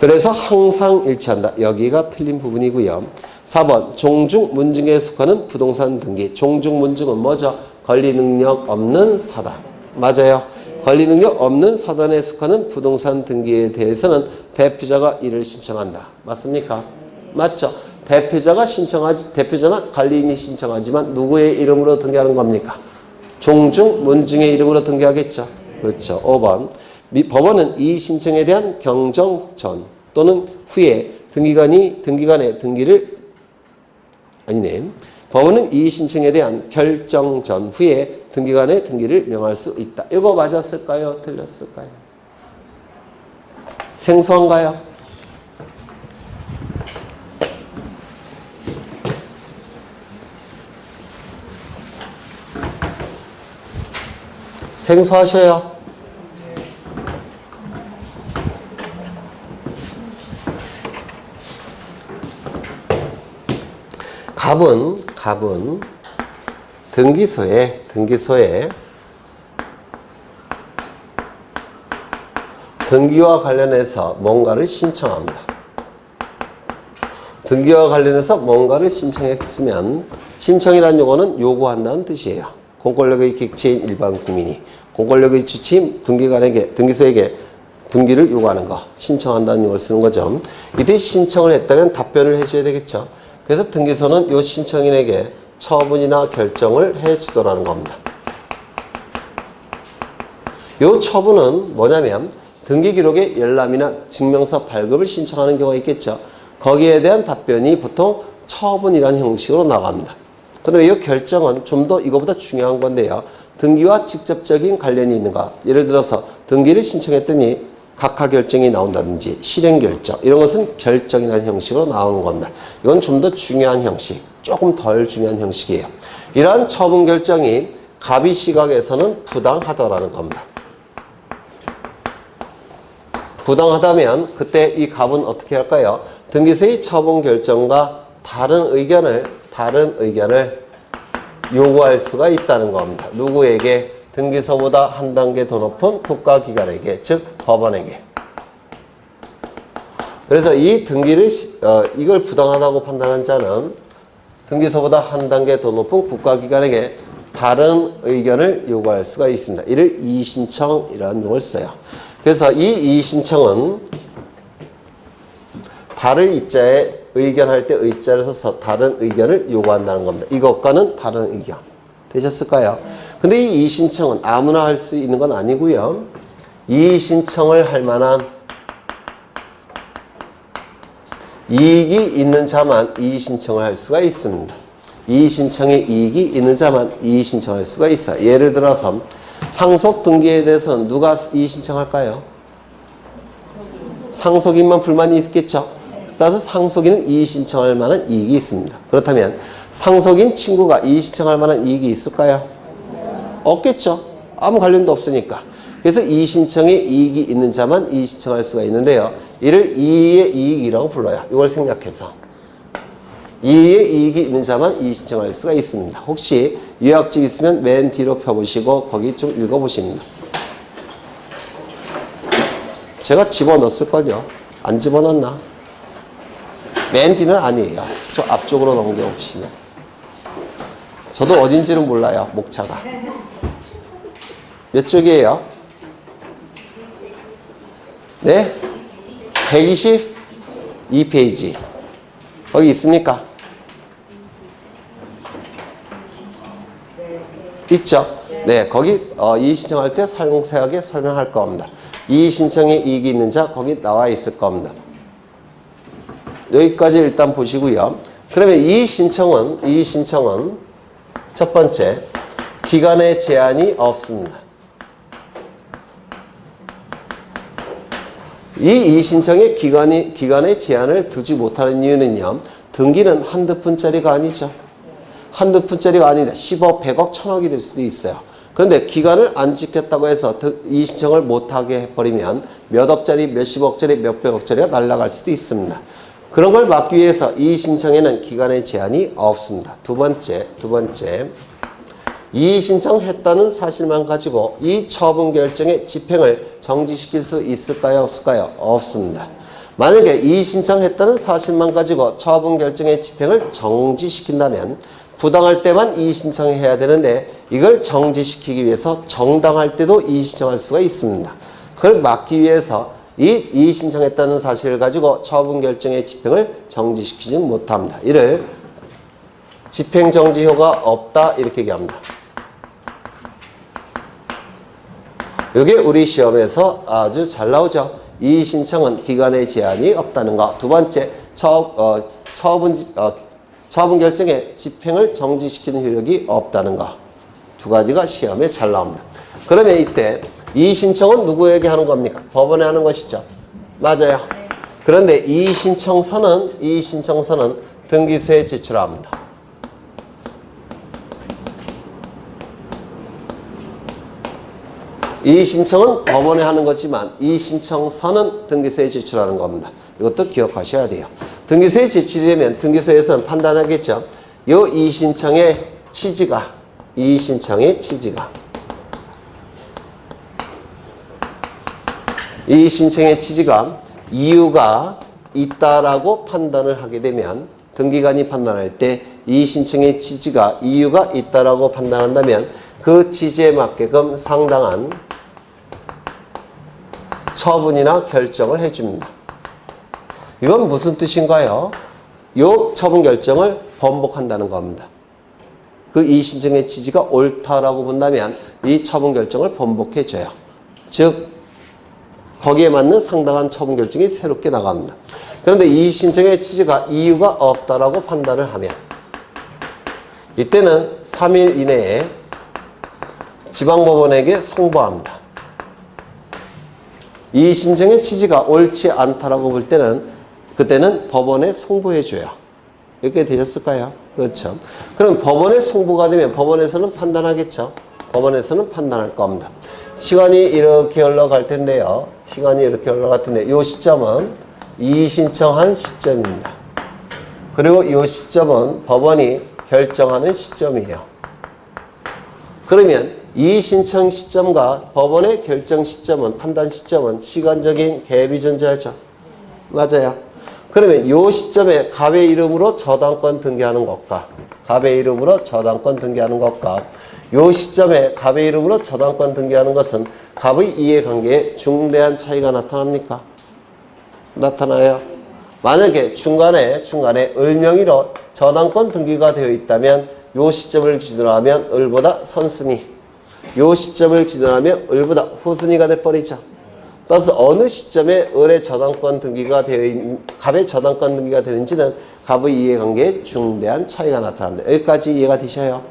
A: 그래서 항상 일치한다. 여기가 틀린 부분이고요. 4번 종중 문중에 속하는 부동산 등기. 종중 문중은 뭐죠? 권리 능력 없는 사단. 맞아요. 권리 능력 없는 사단에 속하는 부동산 등기에 대해서는 대표자가 이를 신청한다. 맞습니까? 맞죠? 대표자나 관리인이 신청하지만 누구의 이름으로 등기하는 겁니까? 종중 문중의 이름으로 등기하겠죠. 그렇죠. 5번. 법원은 이 신청에 대한 경정 전 또는 후에 등기관의 등기를 법원은 이 신청에 대한 결정 전 후에 등기관의 등기를 명할 수 있다. 이거 맞았을까요? 틀렸을까요? 생소한가요? 생소하셔요? 갑은 등기소에 등기와 관련해서 뭔가를 신청합니다. 등기와 관련해서 뭔가를 신청했으면 신청이라는 용어는 요구한다는 뜻이에요. 공권력의 객체인 일반 국민이 공권력의 주체인 등기소에게 등기를 요구하는 거, 신청한다는 용어를 쓰는 거죠. 이때 신청을 했다면 답변을 해줘야 되겠죠. 그래서 등기소는 이 신청인에게 처분이나 결정을 해주더라는 겁니다. 이 처분은 뭐냐면 등기기록의 열람이나 증명서 발급을 신청하는 경우가 있겠죠. 거기에 대한 답변이 보통 처분이라는 형식으로 나갑니다. 그런데 이 결정은 좀 더 이거보다 중요한 건데요. 등기와 직접적인 관련이 있는가. 예를 들어서 등기를 신청했더니 각하 결정이 나온다든지 실행 결정 이런 것은 결정이라는 형식으로 나오는 겁니다. 이건 좀 더 중요한 형식, 조금 덜 중요한 형식이에요. 이러한 처분 결정이 갑의 시각에서는 부당하다라는 겁니다. 부당하다면 그때 이 갑은 어떻게 할까요? 등기소의 처분 결정과 다른 의견을 요구할 수가 있다는 겁니다. 누구에게? 등기소보다 한 단계 더 높은 국가기관에게, 즉 법원에게. 그래서 이 등기를 이걸 부당하다고 판단한 자는 등기소보다 한 단계 더 높은 국가기관에게 다른 의견을 요구할 수가 있습니다. 이를 이의신청이라는 용어를 써요. 그래서 이 이의신청은 다를 이자에 의견할 때 의자를 써서 다른 의견을 요구한다는 겁니다. 이것과는 다른 의견. 되셨을까요? 근데 이 이의신청은 아무나 할 수 있는 건 아니고요. 이의신청을 할 만한 이익이 있는 자만 이의신청을 할 수가 있습니다. 이의신청에 이익이 있는 자만 이의신청할 수가 있어요. 예를 들어서 상속 등기에 대해서는 누가 이의신청할까요? 상속인만 불만이 있겠죠. 따라서 상속인은 이의신청할 만한 이익이 있습니다. 그렇다면 상속인 친구가 이의신청할 만한 이익이 있을까요? 없겠죠. 아무 관련도 없으니까. 그래서 이의신청에 이익이 있는 자만 이의신청할 수가 있는데요. 이를 이의의 이익이라고 불러요. 이걸 생략해서. 이의의 이익이 있는 자만 이의신청할 수가 있습니다. 혹시 요약집 있으면 맨 뒤로 펴보시고 거기 좀 읽어보십니다. 제가 집어넣었을걸요. 안 집어넣었나? 맨 뒤는 아니에요. 저 앞쪽으로 넘겨보시면. 저도 어딘지는 몰라요. 목차가. 몇 쪽이에요? 네? 122페이지. 거기 있습니까? 있죠? 네, 거기 이의신청할 때 상세하게 설명할 겁니다. 이의신청에 이익이 있는 자 거기 나와 있을 겁니다. 여기까지 일단 보시고요. 그러면 이의신청은 첫 번째, 기간의 제한이 없습니다. 이 이의신청에 기간의 제한을 두지 못하는 이유는요. 등기는 한두 푼짜리가 아니죠. 한두 푼짜리가 아니다. 10억, 100억, 1000억이 될 수도 있어요. 그런데 기간을 안 지켰다고 해서 이의신청을 못하게 해버리면 몇 억짜리, 몇십억짜리, 몇백억짜리가 날아갈 수도 있습니다. 그런 걸 막기 위해서 이의신청에는 기간의 제한이 없습니다. 두 번째, 이의신청했다는 사실만 가지고 이 처분 결정의 집행을 정지시킬 수 있을까요? 없을까요? 없습니다. 만약에 이의신청했다는 사실만 가지고 처분 결정의 집행을 정지시킨다면 부당할 때만 이의신청해야 되는데 이걸 정지시키기 위해서 정당할 때도 이의신청할 수가 있습니다. 그걸 막기 위해서 이 이의신청했다는 사실을 가지고 처분 결정의 집행을 정지시키지 못합니다. 이를 집행정지효가 없다 이렇게 얘기합니다. 이게 우리 시험에서 아주 잘 나오죠. 이의신청은 기간의 제한이 없다는 거. 두 번째, 처분 결정의 집행을 정지시키는 효력이 없다는 거. 두 가지가 시험에 잘 나옵니다. 그러면 이때 이의신청은 누구에게 하는 겁니까? 법원에 하는 것이죠. 맞아요. 그런데 이의신청서는 등기소에 제출합니다. 이의신청은 법원에 하는 거지만 이의신청서는 등기소에 제출하는 겁니다. 이것도 기억하셔야 돼요. 등기소에 제출이 되면 등기소에서는 판단하겠죠. 이 이의신청의 취지가 이유가 있다라고 판단을 하게 되면 등기관이 판단할 때 이의신청의 취지가 이유가 있다라고 판단한다면 그 취지에 맞게끔 상당한 처분이나 결정을 해줍니다. 이건 무슨 뜻인가요? 이 처분 결정을 번복한다는 겁니다. 그 이의신청의 취지가 옳다라고 본다면 이 처분 결정을 번복해줘요. 즉 거기에 맞는 상당한 처분 결정이 새롭게 나갑니다. 그런데 이의신청의 취지가 이유가 없다라고 판단을 하면 이때는 3일 이내에 지방법원에게 송부합니다. 이의신청의 취지가 옳지 않다라고 볼 때는 그때는 법원에 송부해줘요. 이렇게 되셨을까요? 그렇죠. 그럼 법원에 송부가 되면 법원에서는 판단하겠죠. 법원에서는 판단할 겁니다. 시간이 이렇게 흘러갈 텐데요. 이 시점은 이의신청한 시점입니다. 그리고 이 시점은 법원이 결정하는 시점이에요. 그러면 이의신청 시점과 법원의 결정 시점은, 판단 시점은 시간적인 갭이 존재하죠. 맞아요. 그러면 이 시점에 갑의 이름으로 저당권 등기하는 것과 이 시점에 갑의 이름으로 저당권 등기하는 것은 갑의 이해관계에 중대한 차이가 나타납니까? 나타나요. 만약에 중간에 을명의로 저당권 등기가 되어 있다면 요 시점을 기준으로 하면 을보다 선순위, 요 시점을 기준으로 하면 을보다 후순위가 돼버리죠. 따라서 어느 시점에 을의 저당권 등기가 갑의 저당권 등기가 되는지는 갑의 이해관계에 중대한 차이가 나타납니다. 여기까지 이해가 되셔요?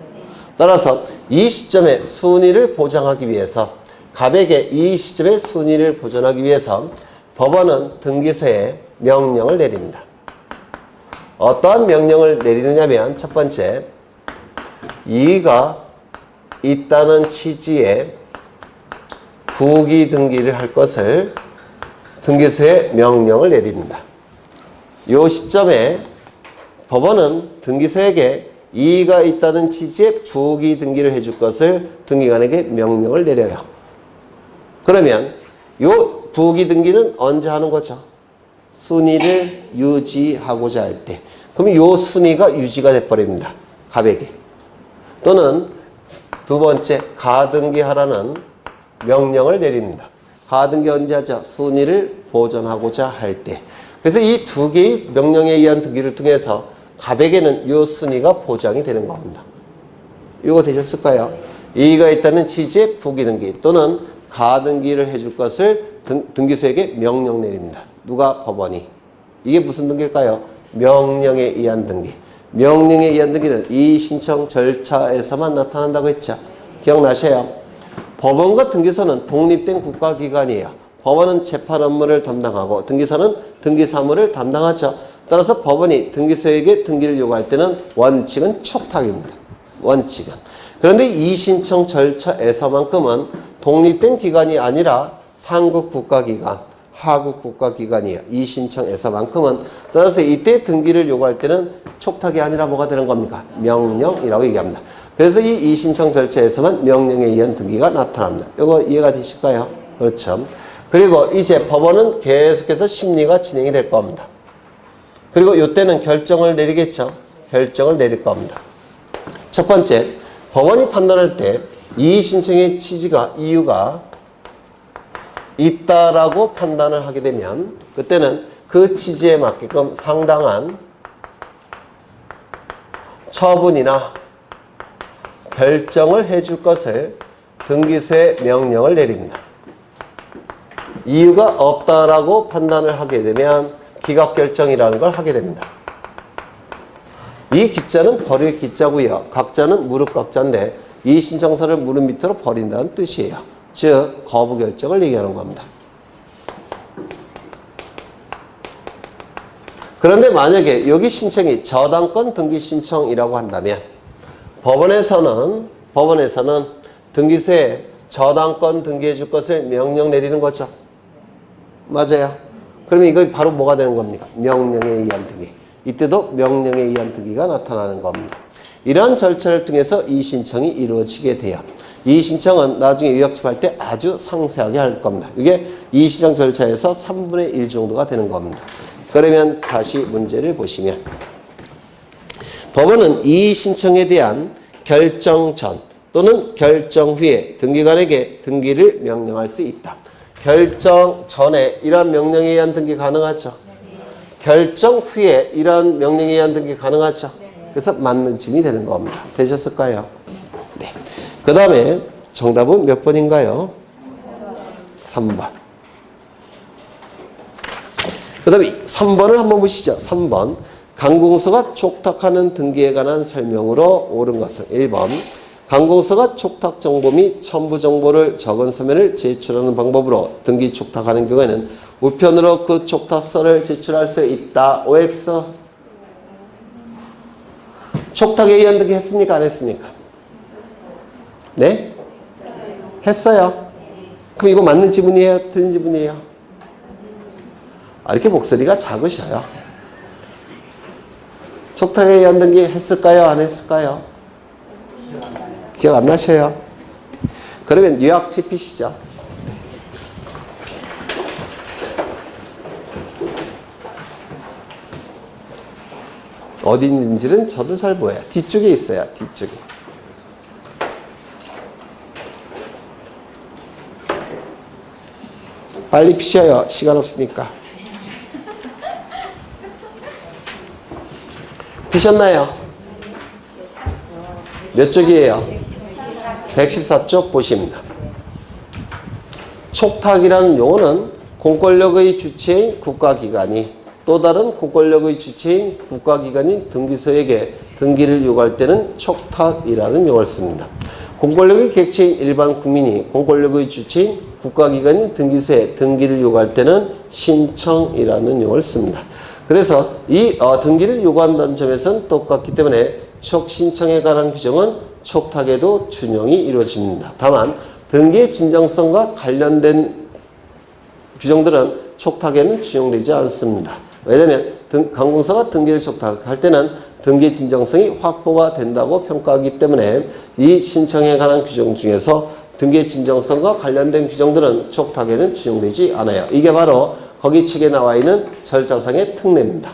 A: 따라서 이 시점에 순위를 보장하기 위해서, 갑에게 이 시점의 순위를 보존하기 위해서 법원은 등기소에 명령을 내립니다. 어떠한 명령을 내리느냐면 첫 번째, 이의가 있다는 취지의 부기 등기를 할 것을 등기소에 명령을 내립니다. 이 시점에 법원은 등기소에게 이의가 있다는 취지의 부기 등기를 해줄 것을 등기관에게 명령을 내려요. 그러면 이 부기 등기는 언제 하는 거죠? 순위를 유지하고자 할 때. 그러면 이 순위가 유지가 돼버립니다. 갑에게. 또는 두 번째, 가등기하라는 명령을 내립니다. 가등기 언제 하죠? 순위를 보존하고자 할 때. 그래서 이 두 개의 명령에 의한 등기를 통해서 갑에게는 이 순위가 보장이 되는 겁니다. 이거 되셨을까요? 이의가 있다는 취지의 부기 등기 또는 가등기를 해줄 것을 등기소에게 명령 내립니다. 누가? 법원이. 이게 무슨 등기일까요? 명령에 의한 등기. 명령에 의한 등기는 이의 신청 절차에서만 나타난다고 했죠. 기억나셔요? 법원과 등기소는 독립된 국가기관이에요. 법원은 재판 업무를 담당하고 등기소는 등기 사무를 담당하죠. 따라서 법원이 등기소에게 등기를 요구할 때는 원칙은 촉탁입니다. 원칙은. 그런데 이의 신청 절차에서만큼은 독립된 기관이 아니라 상급 국가기관, 하급 국가기관이에요. 이의 신청에서만큼은. 따라서 이때 등기를 요구할 때는 촉탁이 아니라 뭐가 되는 겁니까? 명령이라고 얘기합니다. 그래서 이 이의 신청 절차에서만 명령에 의한 등기가 나타납니다. 이거 이해가 되실까요? 그렇죠. 그리고 이제 법원은 계속해서 심리가 진행이 될 겁니다. 그리고 이때는 결정을 내리겠죠. 결정을 내릴 겁니다. 첫 번째, 법원이 판단할 때 이의 신청의 취지가, 이유가 있다라고 판단을 하게 되면 그때는 그 취지에 맞게끔 상당한 처분이나 결정을 해줄 것을 등기소에 명령을 내립니다. 이유가 없다라고 판단을 하게 되면 기각결정이라는 걸 하게 됩니다. 이 기자는 버릴 기자고요. 각자는 무릎 각자인데 이 신청서를 무릎 밑으로 버린다는 뜻이에요. 즉 거부 결정을 얘기하는 겁니다. 그런데 만약에 여기 신청이 저당권 등기 신청이라고 한다면 법원에서는 등기소에 저당권 등기해 줄 것을 명령 내리는 거죠. 맞아요. 그러면 이거 바로 뭐가 되는 겁니까? 명령에 의한 등기. 이때도 명령에 의한 등기가 나타나는 겁니다. 이러한 절차를 통해서 이 신청이 이루어지게 돼요. 이 신청은 나중에 유학집할 때 아주 상세하게 할 겁니다. 이게 이 신청 절차에서 3분의 1 정도가 되는 겁니다. 그러면 다시 문제를 보시면 법원은 이 신청에 대한 결정 전 또는 결정 후에 등기관에게 등기를 명령할 수 있다. 결정 전에 이러한 명령에 의한 등기 가능하죠? 결정 후에 이러한 명령에 의한 등기 가능하죠? 그래서 맞는 짐이 되는 겁니다. 되셨을까요? 네. 그 다음에 정답은 몇 번인가요? 3번. 그 다음에 3번을 한번 보시죠. 3번. 관공서가 촉탁하는 등기에 관한 설명으로 옳은 것은 1번. 관공서가 촉탁 정보 및 첨부 정보를 적은 서면을 제출하는 방법으로 등기 촉탁하는 경우에는 우편으로 그 촉탁서를 제출할 수 있다. OX. 촉탁에 의한 등기 했습니까? 안 했습니까? 네? 했어요. 그럼 이거 맞는 지문이에요? 틀린 지문이에요? 이렇게 목소리가 작으셔요. 촉탁에 의한 등기 했을까요? 안 했을까요? 기억 안 나셔요? 그러면 유학 집히시죠. 어디 있는지는 저도 잘 보여요. 뒤쪽에 있어요. 뒤쪽에. 빨리 피셔요. 시간 없으니까. 피셨나요? 몇 쪽이에요? 114쪽 보십니다. 촉탁이라는 용어는 공권력의 주체인 국가기관이 또 다른 공권력의 주체인 국가기관인 등기소에게 등기를 요구할 때는 촉탁이라는 용어를 씁니다. 공권력의 객체인 일반 국민이 공권력의 주체인 국가기관인 등기소에 등기를 요구할 때는 신청이라는 용어를 씁니다. 그래서 이 등기를 요구한다는 점에서는 똑같기 때문에 촉신청에 관한 규정은 촉탁에도 준용이 이루어집니다. 다만 등기의 진정성과 관련된 규정들은 촉탁에는 준용되지 않습니다. 왜냐하면 관공서가 등기를 촉탁할 때는 등기의 진정성이 확보가 된다고 평가하기 때문에 이 신청에 관한 규정 중에서 등기의 진정성과 관련된 규정들은 촉탁에는 준용되지 않아요. 이게 바로 거기 책에 나와 있는 절차상의 특례입니다.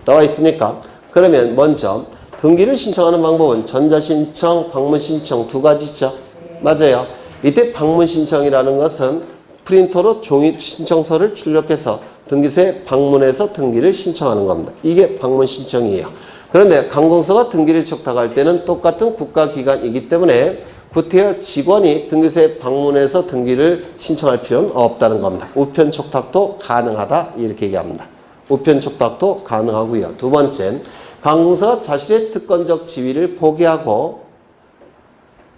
A: 나와 있습니까? 그러면 먼저 등기를 신청하는 방법은 전자신청, 방문신청 두 가지죠. 맞아요. 이때 방문신청이라는 것은 프린터로 종이 신청서를 출력해서 등기소에 방문해서 등기를 신청하는 겁니다. 이게 방문신청이에요. 그런데 관공서가 등기를 촉탁할 때는 똑같은 국가기관이기 때문에 구태여 직원이 등기소에 방문해서 등기를 신청할 필요는 없다는 겁니다. 우편 촉탁도 가능하다 이렇게 얘기합니다. 우편 촉탁도 가능하고요. 두 번째, 관공서가 자신의 특권적 지위를 포기하고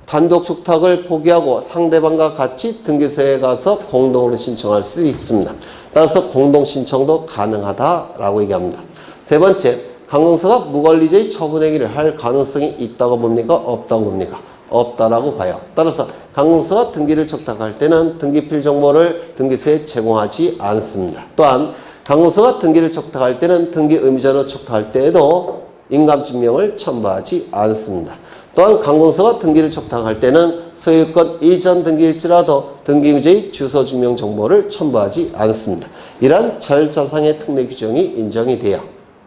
A: 단독 촉탁을 포기하고 상대방과 같이 등기소에 가서 공동으로 신청할 수 있습니다. 따라서 공동 신청도 가능하다라고 얘기합니다. 세 번째, 관공서가 무권리제의 처분행위를 할 가능성이 있다고 봅니까? 없다고 봅니까? 없다라고 봐요. 따라서 관공서가 등기를 촉탁할 때는 등기필 정보를 등기소에 제공하지 않습니다. 또한 관공서가 등기를 촉탁할 때는 등기 의무자로 촉탁할 때에도 인감증명을 첨부하지 않습니다. 또한 관공서가 등기를 촉탁할 때는 소유권 이전 등기일지라도 등기 의무자의 주소 증명 정보를 첨부하지 않습니다. 이러한 절차상의 특례 규정이 인정이 돼요.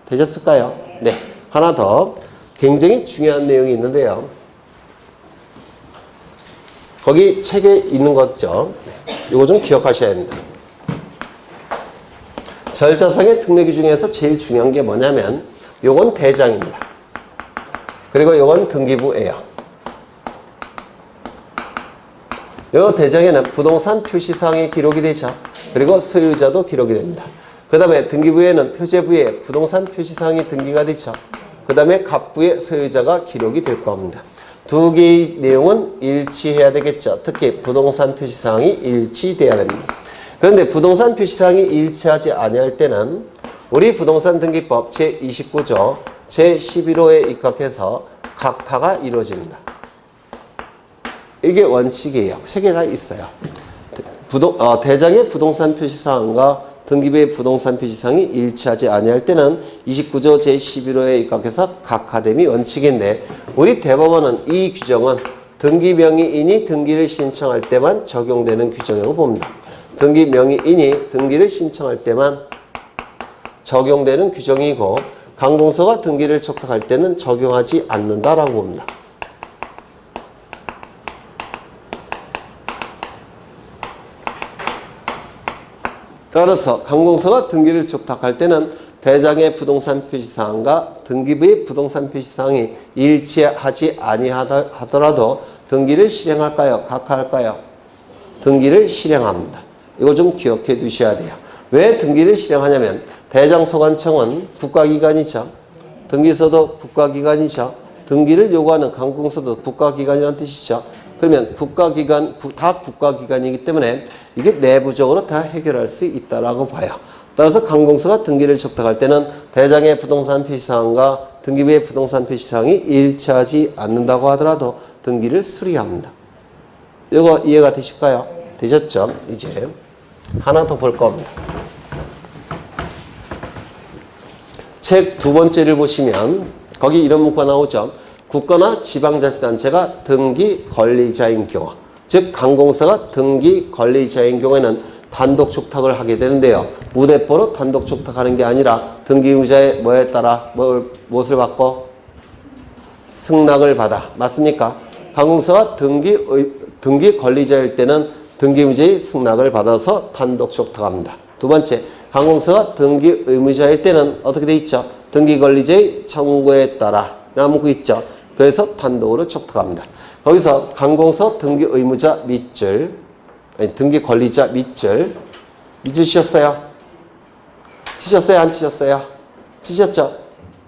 A: 되셨을까요? 네. 하나 더 굉장히 중요한 내용이 있는데요. 거기 책에 있는 거죠. 이거 좀 기억하셔야 합니다. 절차상의 특례 규정에서 제일 중요한 게 뭐냐면 요건 대장입니다. 그리고 요건 등기부예요. 요 대장에는 부동산 표시사항이 기록이 되죠. 그리고 소유자도 기록이 됩니다. 그 다음에 등기부에는 표제부에 부동산 표시사항이 등기가 되죠. 그 다음에 갑부의 소유자가 기록이 될 겁니다. 두 개의 내용은 일치해야 되겠죠. 특히 부동산 표시사항이 일치돼야 됩니다. 그런데 부동산 표시사항이 일치하지 아니할 때는 우리 부동산 등기법 제29조 제11호에 입각해서 각하가 이루어집니다. 이게 원칙이에요. 세 개 다 있어요. 대장의 부동산 표시사항과 등기부의 부동산 표시사항이 일치하지 아니할 때는 29조 제11호에 입각해서 각하됨이 원칙인데 우리 대법원은 이 규정은 등기명의인이 등기를 신청할 때만 적용되는 규정이라고 봅니다. 등기명의인이 등기를 신청할 때만 적용되는 규정이고 관공서가 등기를 촉탁할 때는 적용하지 않는다라고 봅니다. 따라서 관공서가 등기를 촉탁할 때는 대장의 부동산 표시사항과 등기부의 부동산 표시사항이 일치하지 아니하더라도 등기를 실행할까요? 각하할까요? 등기를 실행합니다. 이거 좀 기억해 두셔야 돼요. 왜 등기를 실행하냐면 대장소관청은 국가기관이죠. 등기소도 국가기관이죠. 등기를 요구하는 관공서도 국가기관이라는 뜻이죠. 그러면 국가기관, 다 국가기관이기 때문에 이게 내부적으로 다 해결할 수 있다라고 봐요. 따라서 관공서가 등기를 촉탁할 때는 대장의 부동산 표시사항과 등기부의 부동산 표시사항이 일치하지 않는다고 하더라도 등기를 수리합니다. 이거 이해가 되실까요? 되셨죠? 이제 하나 더 볼 겁니다. 책 두 번째를 보시면 거기 이런 문구가 나오죠. 국가나 지방자치단체가 등기 권리자인 경우, 즉 관공서가 등기 권리자인 경우에는 단독 촉탁을 하게 되는데요. 무대포로 단독 촉탁하는 게 아니라 등기 의무자의 뭐에 따라 무엇을 받고 승낙을 받아. 맞습니까? 관공서가 등기 권리자일 때는 등기 의무자의 승낙을 받아서 단독 촉탁합니다. 두 번째, 관공서가 등기 의무자일 때는 어떻게 돼 있죠? 등기 권리자의 청구에 따라 라는 문구 있죠. 그래서 단독으로 촉탁합니다. 거기서 관공서 등기 의무자 밑줄, 아니 등기 권리자 밑줄 치셨어요? 치셨어요? 안 치셨어요? 치셨죠?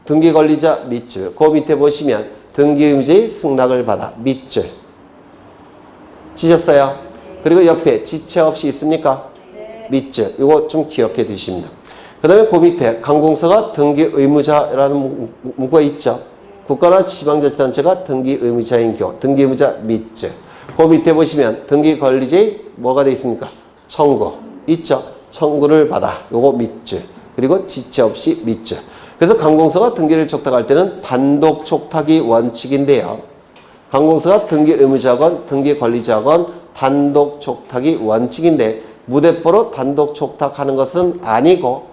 A: 등기 권리자 밑줄. 그 밑에 보시면 등기 의무자의 승낙을 받아 밑줄. 치셨어요? 그리고 옆에 지체 없이 있습니까? 밑줄. 이거 좀 기억해 두십니다. 그 다음에 그 밑에 관공서가 등기 의무자라는 문구가 있죠. 국가나 지방자치단체가 등기 의무자인 경우 등기 의무자 밑줄. 그 밑에 보시면 등기 권리자의 뭐가 되어 있습니까? 청구 있죠. 청구를 받아 요거 밑줄. 그리고 지체 없이 밑줄. 그래서 관공서가 등기를 촉탁할 때는 단독 촉탁이 원칙인데요. 관공서가 등기 의무자건 등기 권리자건 단독 촉탁이 원칙인데 무대뽀로 단독 촉탁하는 것은 아니고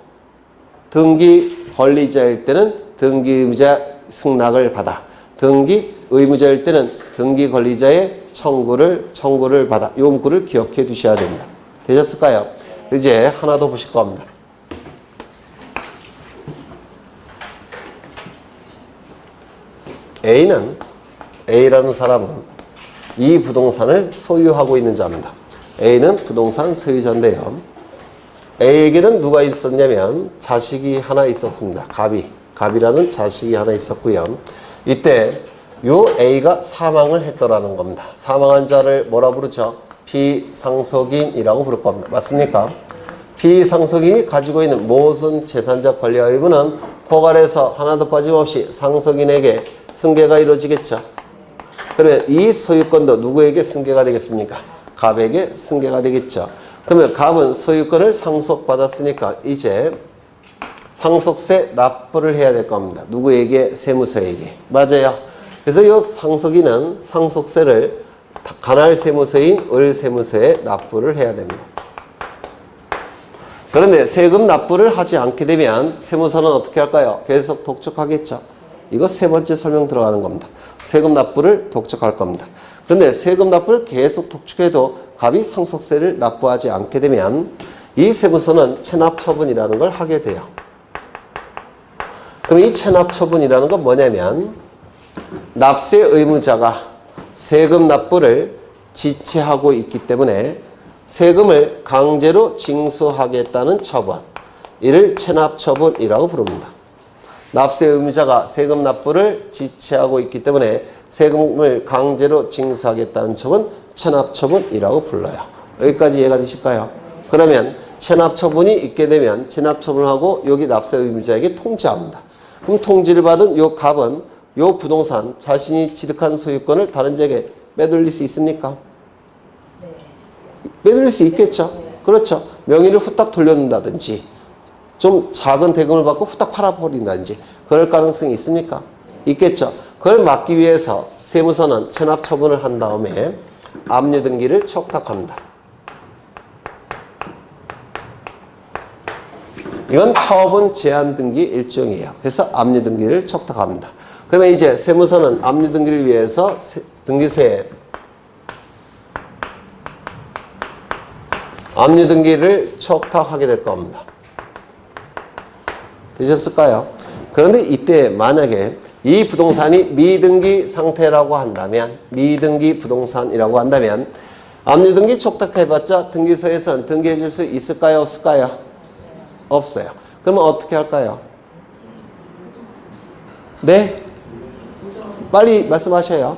A: 등기 권리자일 때는 등기 의무자 승낙을 받아 등기 의무자일 때는 등기 권리자의 청구를 받아 이 문구를 기억해 두셔야 됩니다. 되셨을까요? 이제 하나 더 보실 겁니다. A라는 사람은 이 부동산을 소유하고 있는 자입니다. A는 부동산 소유자인데요. A에게는 누가 있었냐면 자식이 하나 있었습니다. 갑이라는 자식이 하나 있었고요. 이때 요 A가 사망을 했더라는 겁니다. 사망한 자를 뭐라 부르죠? 비상속인이라고 부를 겁니다. 맞습니까? 비상속인이 가지고 있는 모든 재산적 권리와 의무는 포괄해서 하나도 빠짐없이 상속인에게 승계가 이루어지겠죠. 그러면 이 소유권도 누구에게 승계가 되겠습니까? 갑에게 승계가 되겠죠. 그러면 갑은 소유권을 상속받았으니까 이제 상속세 납부를 해야 될 겁니다. 누구에게? 세무서에게. 맞아요. 그래서 이 상속인은 상속세를 관할 세무서인 을 세무서에 납부를 해야 됩니다. 그런데 세금 납부를 하지 않게 되면 세무서는 어떻게 할까요? 계속 독촉하겠죠. 이거 세 번째 설명 들어가는 겁니다. 세금 납부를 독촉할 겁니다. 그런데 세금 납부를 계속 독촉해도 갑이 상속세를 납부하지 않게 되면 이 세무서는 체납처분이라는 걸 하게 돼요. 그럼 이 체납처분이라는 건 뭐냐면 납세 의무자가 세금 납부를 지체하고 있기 때문에 세금을 강제로 징수하겠다는 처분, 이를 체납처분이라고 부릅니다. 납세 의무자가 세금 납부를 지체하고 있기 때문에 세금을 강제로 징수하겠다는 처분, 체납처분이라고 불러요. 여기까지 이해가 되실까요? 그러면 체납처분이 있게 되면 체납처분을 하고 여기 납세 의무자에게 통지합니다. 그럼 통지를 받은 요 갑은 요 부동산 자신이 취득한 소유권을 다른 자에게 빼돌릴 수 있습니까? 빼돌릴 수 있겠죠. 그렇죠. 명의를 후딱 돌려놓는다든지 좀 작은 대금을 받고 후딱 팔아버린다든지 그럴 가능성이 있습니까? 있겠죠. 그걸 막기 위해서 세무서는 체납처분을 한 다음에 압류등기를 촉탁합니다. 이건 처분 제한 등기 일종이에요. 그래서 압류등기를 촉탁합니다. 그러면 이제 세무서는 압류등기를 위해서 등기소에 압류등기를 촉탁하게 될 겁니다. 되셨을까요? 그런데 이때 만약에 이 부동산이 미등기 상태라고 한다면, 미등기 부동산이라고 한다면 압류등기 촉탁해봤자 등기소에서는 등기해 줄 수 있을까요? 없을까요? 없어요. 그러면 어떻게 할까요? 네? 빨리 말씀하셔요.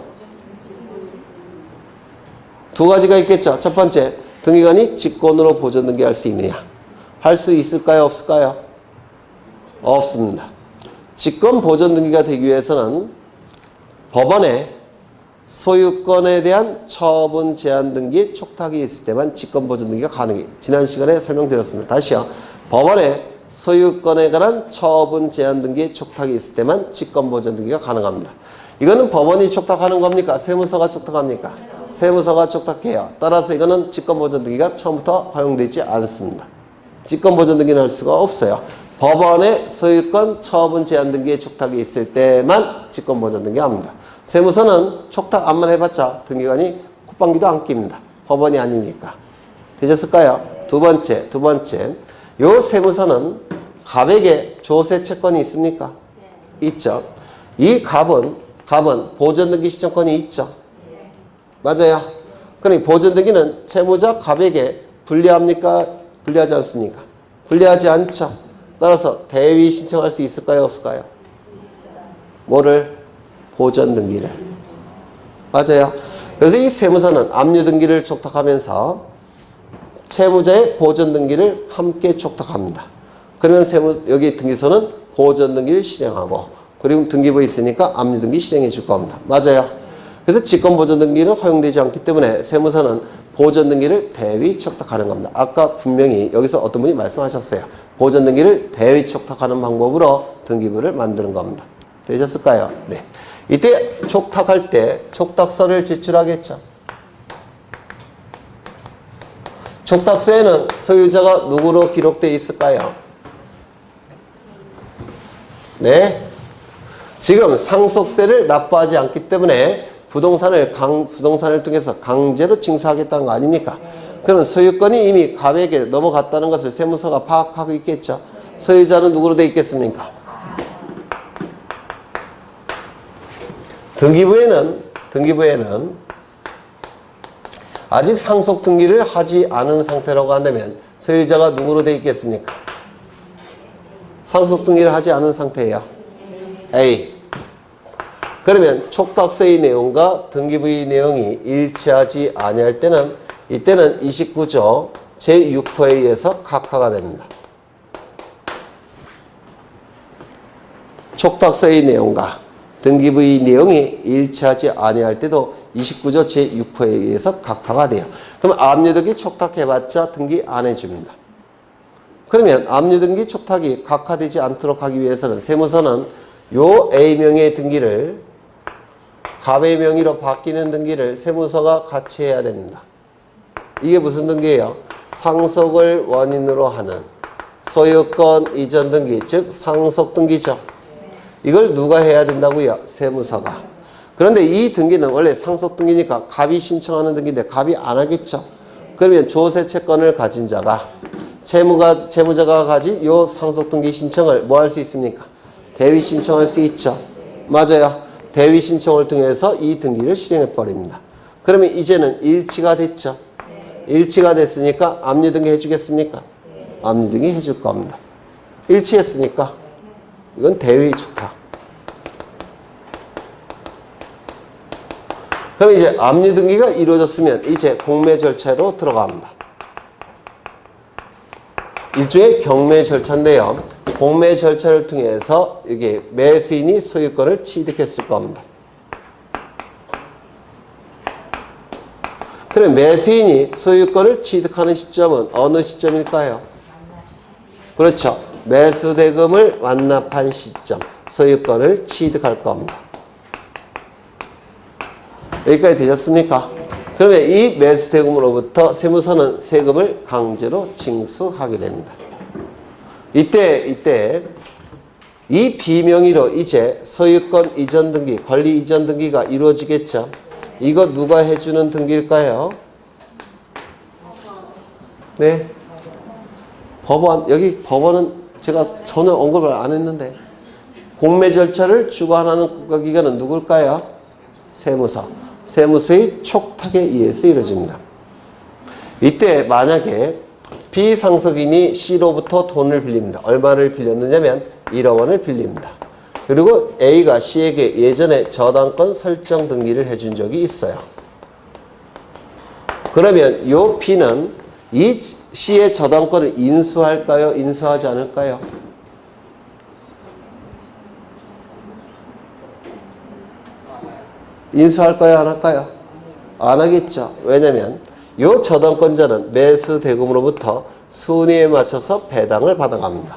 A: 두 가지가 있겠죠. 첫 번째, 등기관이 직권으로 보존등기할 수 있느냐? 할 수 있을까요? 없을까요? 없습니다. 직권 보존등기가 되기 위해서는 법원에 소유권에 대한 처분 제한 등기 촉탁이 있을 때만 직권 보존등기가 가능해요. 지난 시간에 설명드렸습니다. 다시요. 법원에 소유권에 관한 처분 제한 등기 촉탁이 있을 때만 직권 보존등기가 가능합니다. 이거는 법원이 촉탁하는 겁니까? 세무서가 촉탁합니까? 세무서가 촉탁해요. 따라서 이거는 직권 보존등기가 처음부터 허용되지 않습니다. 직권 보존등기는 할 수가 없어요. 법원의 소유권 처분 제한 등기에 촉탁이 있을 때만 직권 보존등기 합니다. 세무서는 촉탁 안만 해봤자 등기관이 콧방귀도 안 낍니다. 법원이 아니니까. 되셨을까요? 두 번째. 요 세무서는 갑에게 조세 채권이 있습니까? 있죠. 이 갑은 보존등기 신청권이 있죠. 맞아요. 그러니 보존등기는 채무자 갑에게 불리합니까? 불리하지 않습니까? 불리하지 않죠. 따라서 대위 신청할 수 있을까요? 없을까요? 뭐를? 보존등기를. 맞아요. 그래서 이 세무서는 압류등기를 촉탁하면서 채무자의 보존등기를 함께 촉탁합니다. 그러면 여기 등기소는 보존등기를 실행하고, 그리고 등기부에 있으니까 압류등기 실행해 줄 겁니다. 맞아요. 그래서 직권보존등기는 허용되지 않기 때문에 세무서는 보존등기를 대위 촉탁하는 겁니다. 아까 분명히 여기서 어떤 분이 말씀하셨어요. 보존등기를 대위 촉탁하는 방법으로 등기부를 만드는 겁니다. 되셨을까요? 네. 이때 촉탁할 때 촉탁서를 제출하겠죠. 촉탁서에는 소유자가 누구로 기록되어 있을까요? 네. 지금 상속세를 납부하지 않기 때문에 부동산을 통해서 강제로 징수하겠다는 거 아닙니까? 그럼 소유권이 이미 갑에게 넘어갔다는 것을 세무서가 파악하고 있겠죠. 소유자는 누구로 되어 있겠습니까? 등기부에는 아직 상속 등기를 하지 않은 상태라고 한다면 소유자가 누구로 되어 있겠습니까? 상속 등기를 하지 않은 상태예요. A. 그러면 촉탁서의 내용과 등기부의 내용이 일치하지 아니할 때는 이때는 29조 제6호에 의해서 각하가 됩니다. 촉탁서의 내용과 등기부의 내용이 일치하지 아니할 때도 29조 제6호에 의해서 각하가 돼요. 그러면 압류등기 촉탁해봤자 등기 안 해줍니다. 그러면 압류등기 촉탁이 각하되지 않도록 하기 위해서는 세무서는 요 A명의 등기를 갑의 명의로 바뀌는 등기를 세무서가 같이 해야 됩니다. 이게 무슨 등기예요? 상속을 원인으로 하는 소유권 이전 등기, 즉 상속 등기죠. 이걸 누가 해야 된다고요? 세무서가. 그런데 이 등기는 원래 상속 등기니까 갑이 신청하는 등기인데 갑이 안 하겠죠. 그러면 조세채권을 가진 자가 채무자가 가진 요 상속 등기 신청을 뭐 할 수 있습니까? 대위 신청할 수 있죠. 맞아요. 대위 신청을 통해서 이 등기를 실행해 버립니다. 그러면 이제는 일치가 됐죠. 일치가 됐으니까 압류등기 해주겠습니까? 압류등기 해줄 겁니다. 일치했으니까 이건 대위 촉탁. 그럼 이제 압류등기가 이루어졌으면 이제 공매 절차로 들어갑니다. 일종의 경매 절차인데요. 공매 절차를 통해서 이게 매수인이 소유권을 취득했을 겁니다. 그럼 매수인이 소유권을 취득하는 시점은 어느 시점일까요? 그렇죠. 매수대금을 완납한 시점, 소유권을 취득할 겁니다. 여기까지 되셨습니까? 그러면 이 매수대금으로부터 세무서는 세금을 강제로 징수하게 됩니다. 이때 이 비명의로 이제 소유권 이전 등기, 권리 이전 등기가 이루어지겠죠. 이거 누가 해주는 등기일까요? 네. 법원, 여기 법원은 제가 전혀 언급을 안 했는데 공매 절차를 주관하는 국가기관은 누굴까요? 세무서. 세무서의 촉탁에 의해서 이루어집니다. 이때 만약에 비상속인이 C로부터 돈을 빌립니다. 얼마를 빌렸느냐면 1억 원을 빌립니다. 그리고 A가 C에게 예전에 저당권 설정 등기를 해준 적이 있어요. 그러면 요 B는 이 C의 저당권을 인수할까요? 인수하지 않을까요? 인수할까요? 안 할까요? 안 하겠죠. 왜냐면 요 저당권자는 매수 대금으로부터 순위에 맞춰서 배당을 받아갑니다.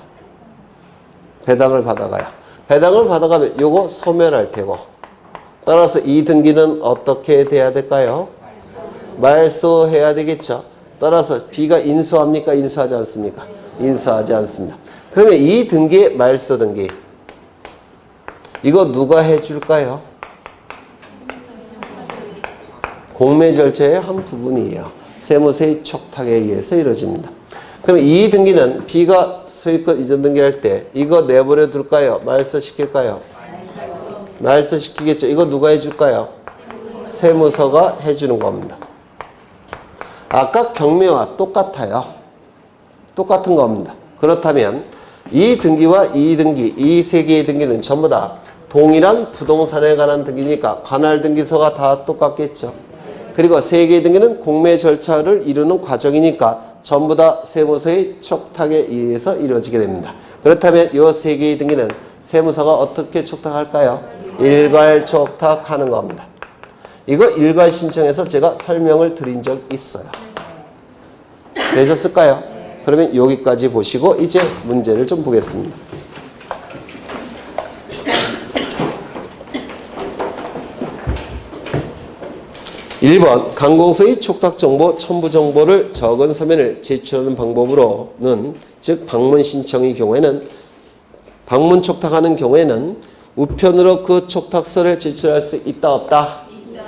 A: 배당을 받아가요. 배당을 받아가면 요거 소멸할 테고, 따라서 이 등기는 어떻게 돼야 될까요? 말소해야 되겠죠. 따라서 B가 인수합니까? 인수하지 않습니까? 인수하지 않습니다. 그러면 이 등기의 말소 등기, 이거 누가 해줄까요? 공매 절차의 한 부분이에요. 세무서의 촉탁에 의해서 이루어집니다. 그럼 이 등기는 B가 소유권 이전 등기할 때 이거 내버려 둘까요? 말소시킬까요? 말소시키겠죠. 이거 누가 해줄까요? 세무서가 해주는 겁니다. 아까 경매와 똑같아요. 똑같은 겁니다. 그렇다면 이 등기와 이 등기, 이 세 개의 등기는 전부 다 동일한 부동산에 관한 등기니까 관할 등기소가 다 똑같겠죠. 그리고 세 개의 등기는 공매 절차를 이루는 과정이니까 전부 다 세무서의 촉탁에 의해서 이루어지게 됩니다. 그렇다면 이 세 개의 등기는 세무서가 어떻게 촉탁할까요? 일괄 촉탁하는 겁니다. 이거 일괄 신청해서 제가 설명을 드린 적 있어요. 되셨을까요? 그러면 여기까지 보시고 이제 문제를 좀 보겠습니다. 1번 관공서의 촉탁정보, 첨부정보를 적은 서면을 제출하는 방법으로는 즉 방문 신청의 경우에는 방문 촉탁하는 경우에는 우편으로 그 촉탁서를 제출할 수 있다 없다?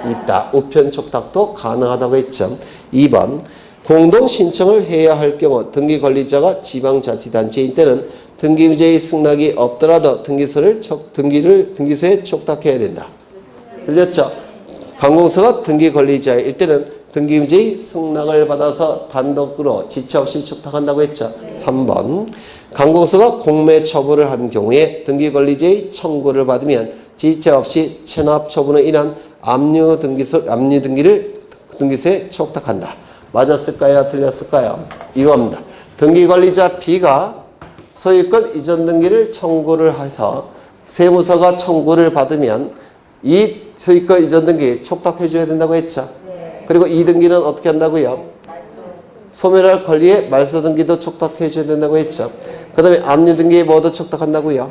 A: 있다. 우편 촉탁도 가능하다고 했죠. 2번 공동 신청을 해야 할 경우 등기 관리자가 지방자치단체인 때는 등기부제의 승낙이 없더라도 등기소에 촉탁해야 된다. 들렸죠? 관공서가 등기 관리자일 때는 등기부제의 승낙을 받아서 단독으로 지체 없이 촉탁한다고 했죠. 3번 관공서가 공매 처분을 한 경우에 등기 관리자의 청구를 받으면 지체 없이 체납 처분으로 인한 압류 등기를 등기소에 촉탁한다. 맞았을까요? 틀렸을까요? 이겁니다. 등기관리자 B가 소유권 이전 등기를 청구를 해서 세무서가 청구를 받으면 이 소유권 이전 등기 촉탁해 줘야 된다고 했죠. 그리고 이 등기는 어떻게 한다고요? 소멸할 권리의 말소 등기도 촉탁해 줘야 된다고 했죠. 그 다음에 압류 등기에 뭐도 촉탁한다고요?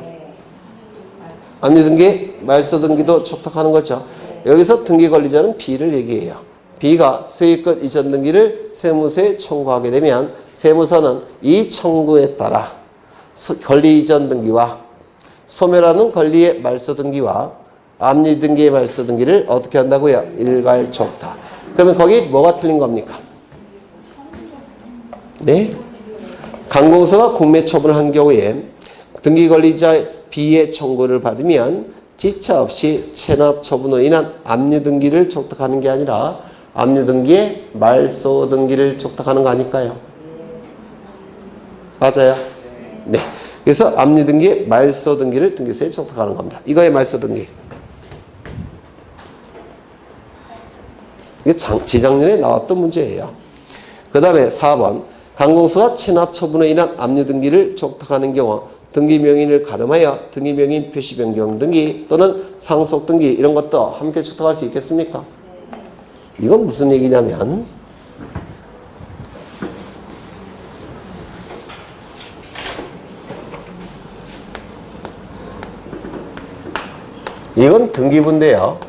A: 압류 등기, 말소 등기도 촉탁하는 거죠. 여기서 등기 관리자는 B를 얘기해요. B가 소유권 이전 등기를 세무서에 청구하게 되면 세무서는 이 청구에 따라 권리 이전 등기와 소멸하는 권리의 말소 등기와 압류 등기의 말소 등기를 어떻게 한다고요? 일괄 촉탁. 그러면 거기 뭐가 틀린 겁니까? 네? 관공서가 공매 처분을 한 경우에 등기 관리자 B의 청구를 받으면 지체 없이 체납 처분으로 인한 압류 등기를 촉탁하는 게 아니라 압류 등기에 말소 등기를 촉탁하는 거 아닐까요? 맞아요? 네. 그래서 압류 등기에 말소 등기를 등기소에 촉탁하는 겁니다. 이거의 말소 등기. 이게 재작년에 나왔던 문제예요. 그 다음에 4번 관공서가 체납 처분으로 인한 압류 등기를 촉탁하는 경우 등기 명인을 가름하여 등기 명인 표시 변경 등기 또는 상속 등기 이런 것도 함께 촉탁할 수 있겠습니까? 이건 무슨 얘기냐면 이건 등기부인데요.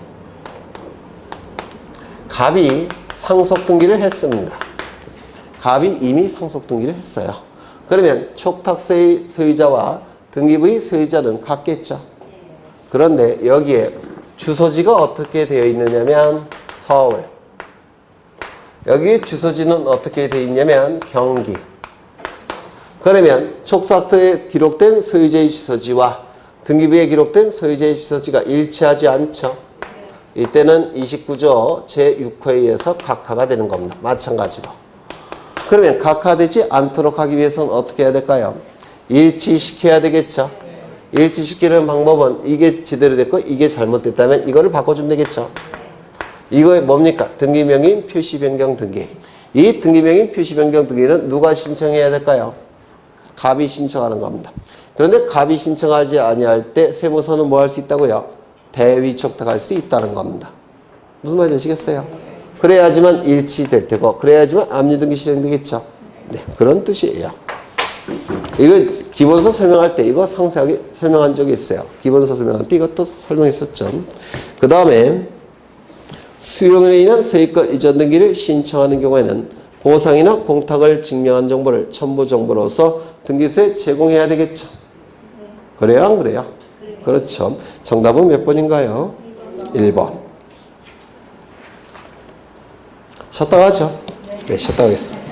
A: 갑이 상속 등기를 했습니다. 갑이 이미 상속 등기를 했어요. 그러면 촉탁서의 소유자와 등기부의 소유자는 같겠죠. 그런데 여기에 주소지가 어떻게 되어 있느냐면 서울. 여기 주소지는 어떻게 되어 있냐면 경기. 그러면 촉탁서에 기록된 소유자의 주소지와 등기부에 기록된 소유자의 주소지가 일치하지 않죠. 이때는 29조 제6호에 의해서 각하가 되는 겁니다. 마찬가지로. 그러면 각하되지 않도록 하기 위해서는 어떻게 해야 될까요? 일치시켜야 되겠죠. 일치시키는 방법은 이게 제대로 됐고 이게 잘못됐다면 이거를 바꿔주면 되겠죠. 이거 뭡니까? 등기명인 표시 변경 등기. 이 등기명인 표시 변경 등기는 누가 신청해야 될까요? 갑이 신청하는 겁니다. 그런데 갑이 신청하지 아니할 때 세무서는 뭐 할 수 있다고요? 대위 촉탁할 수 있다는 겁니다. 무슨 말인지 아시겠어요? 그래야지만 일치될 테고 그래야지만 압류 등기 실행되겠죠. 네, 그런 뜻이에요. 이거 기본서 설명할 때 이거 상세하게 설명한 적이 있어요. 기본서 설명할 때 이것도 설명했었죠. 그 다음에 수용으로 인한 소유권 이전 등기를 신청하는 경우에는 보상이나 공탁을 증명한 정보를 첨부 정보로서 등기소에 제공해야 되겠죠. 그래요? 안 그래요? 그렇죠. 정답은 몇 번인가요? 1번. 쉬었다 가죠? 네, 쉬었다 가겠습니다.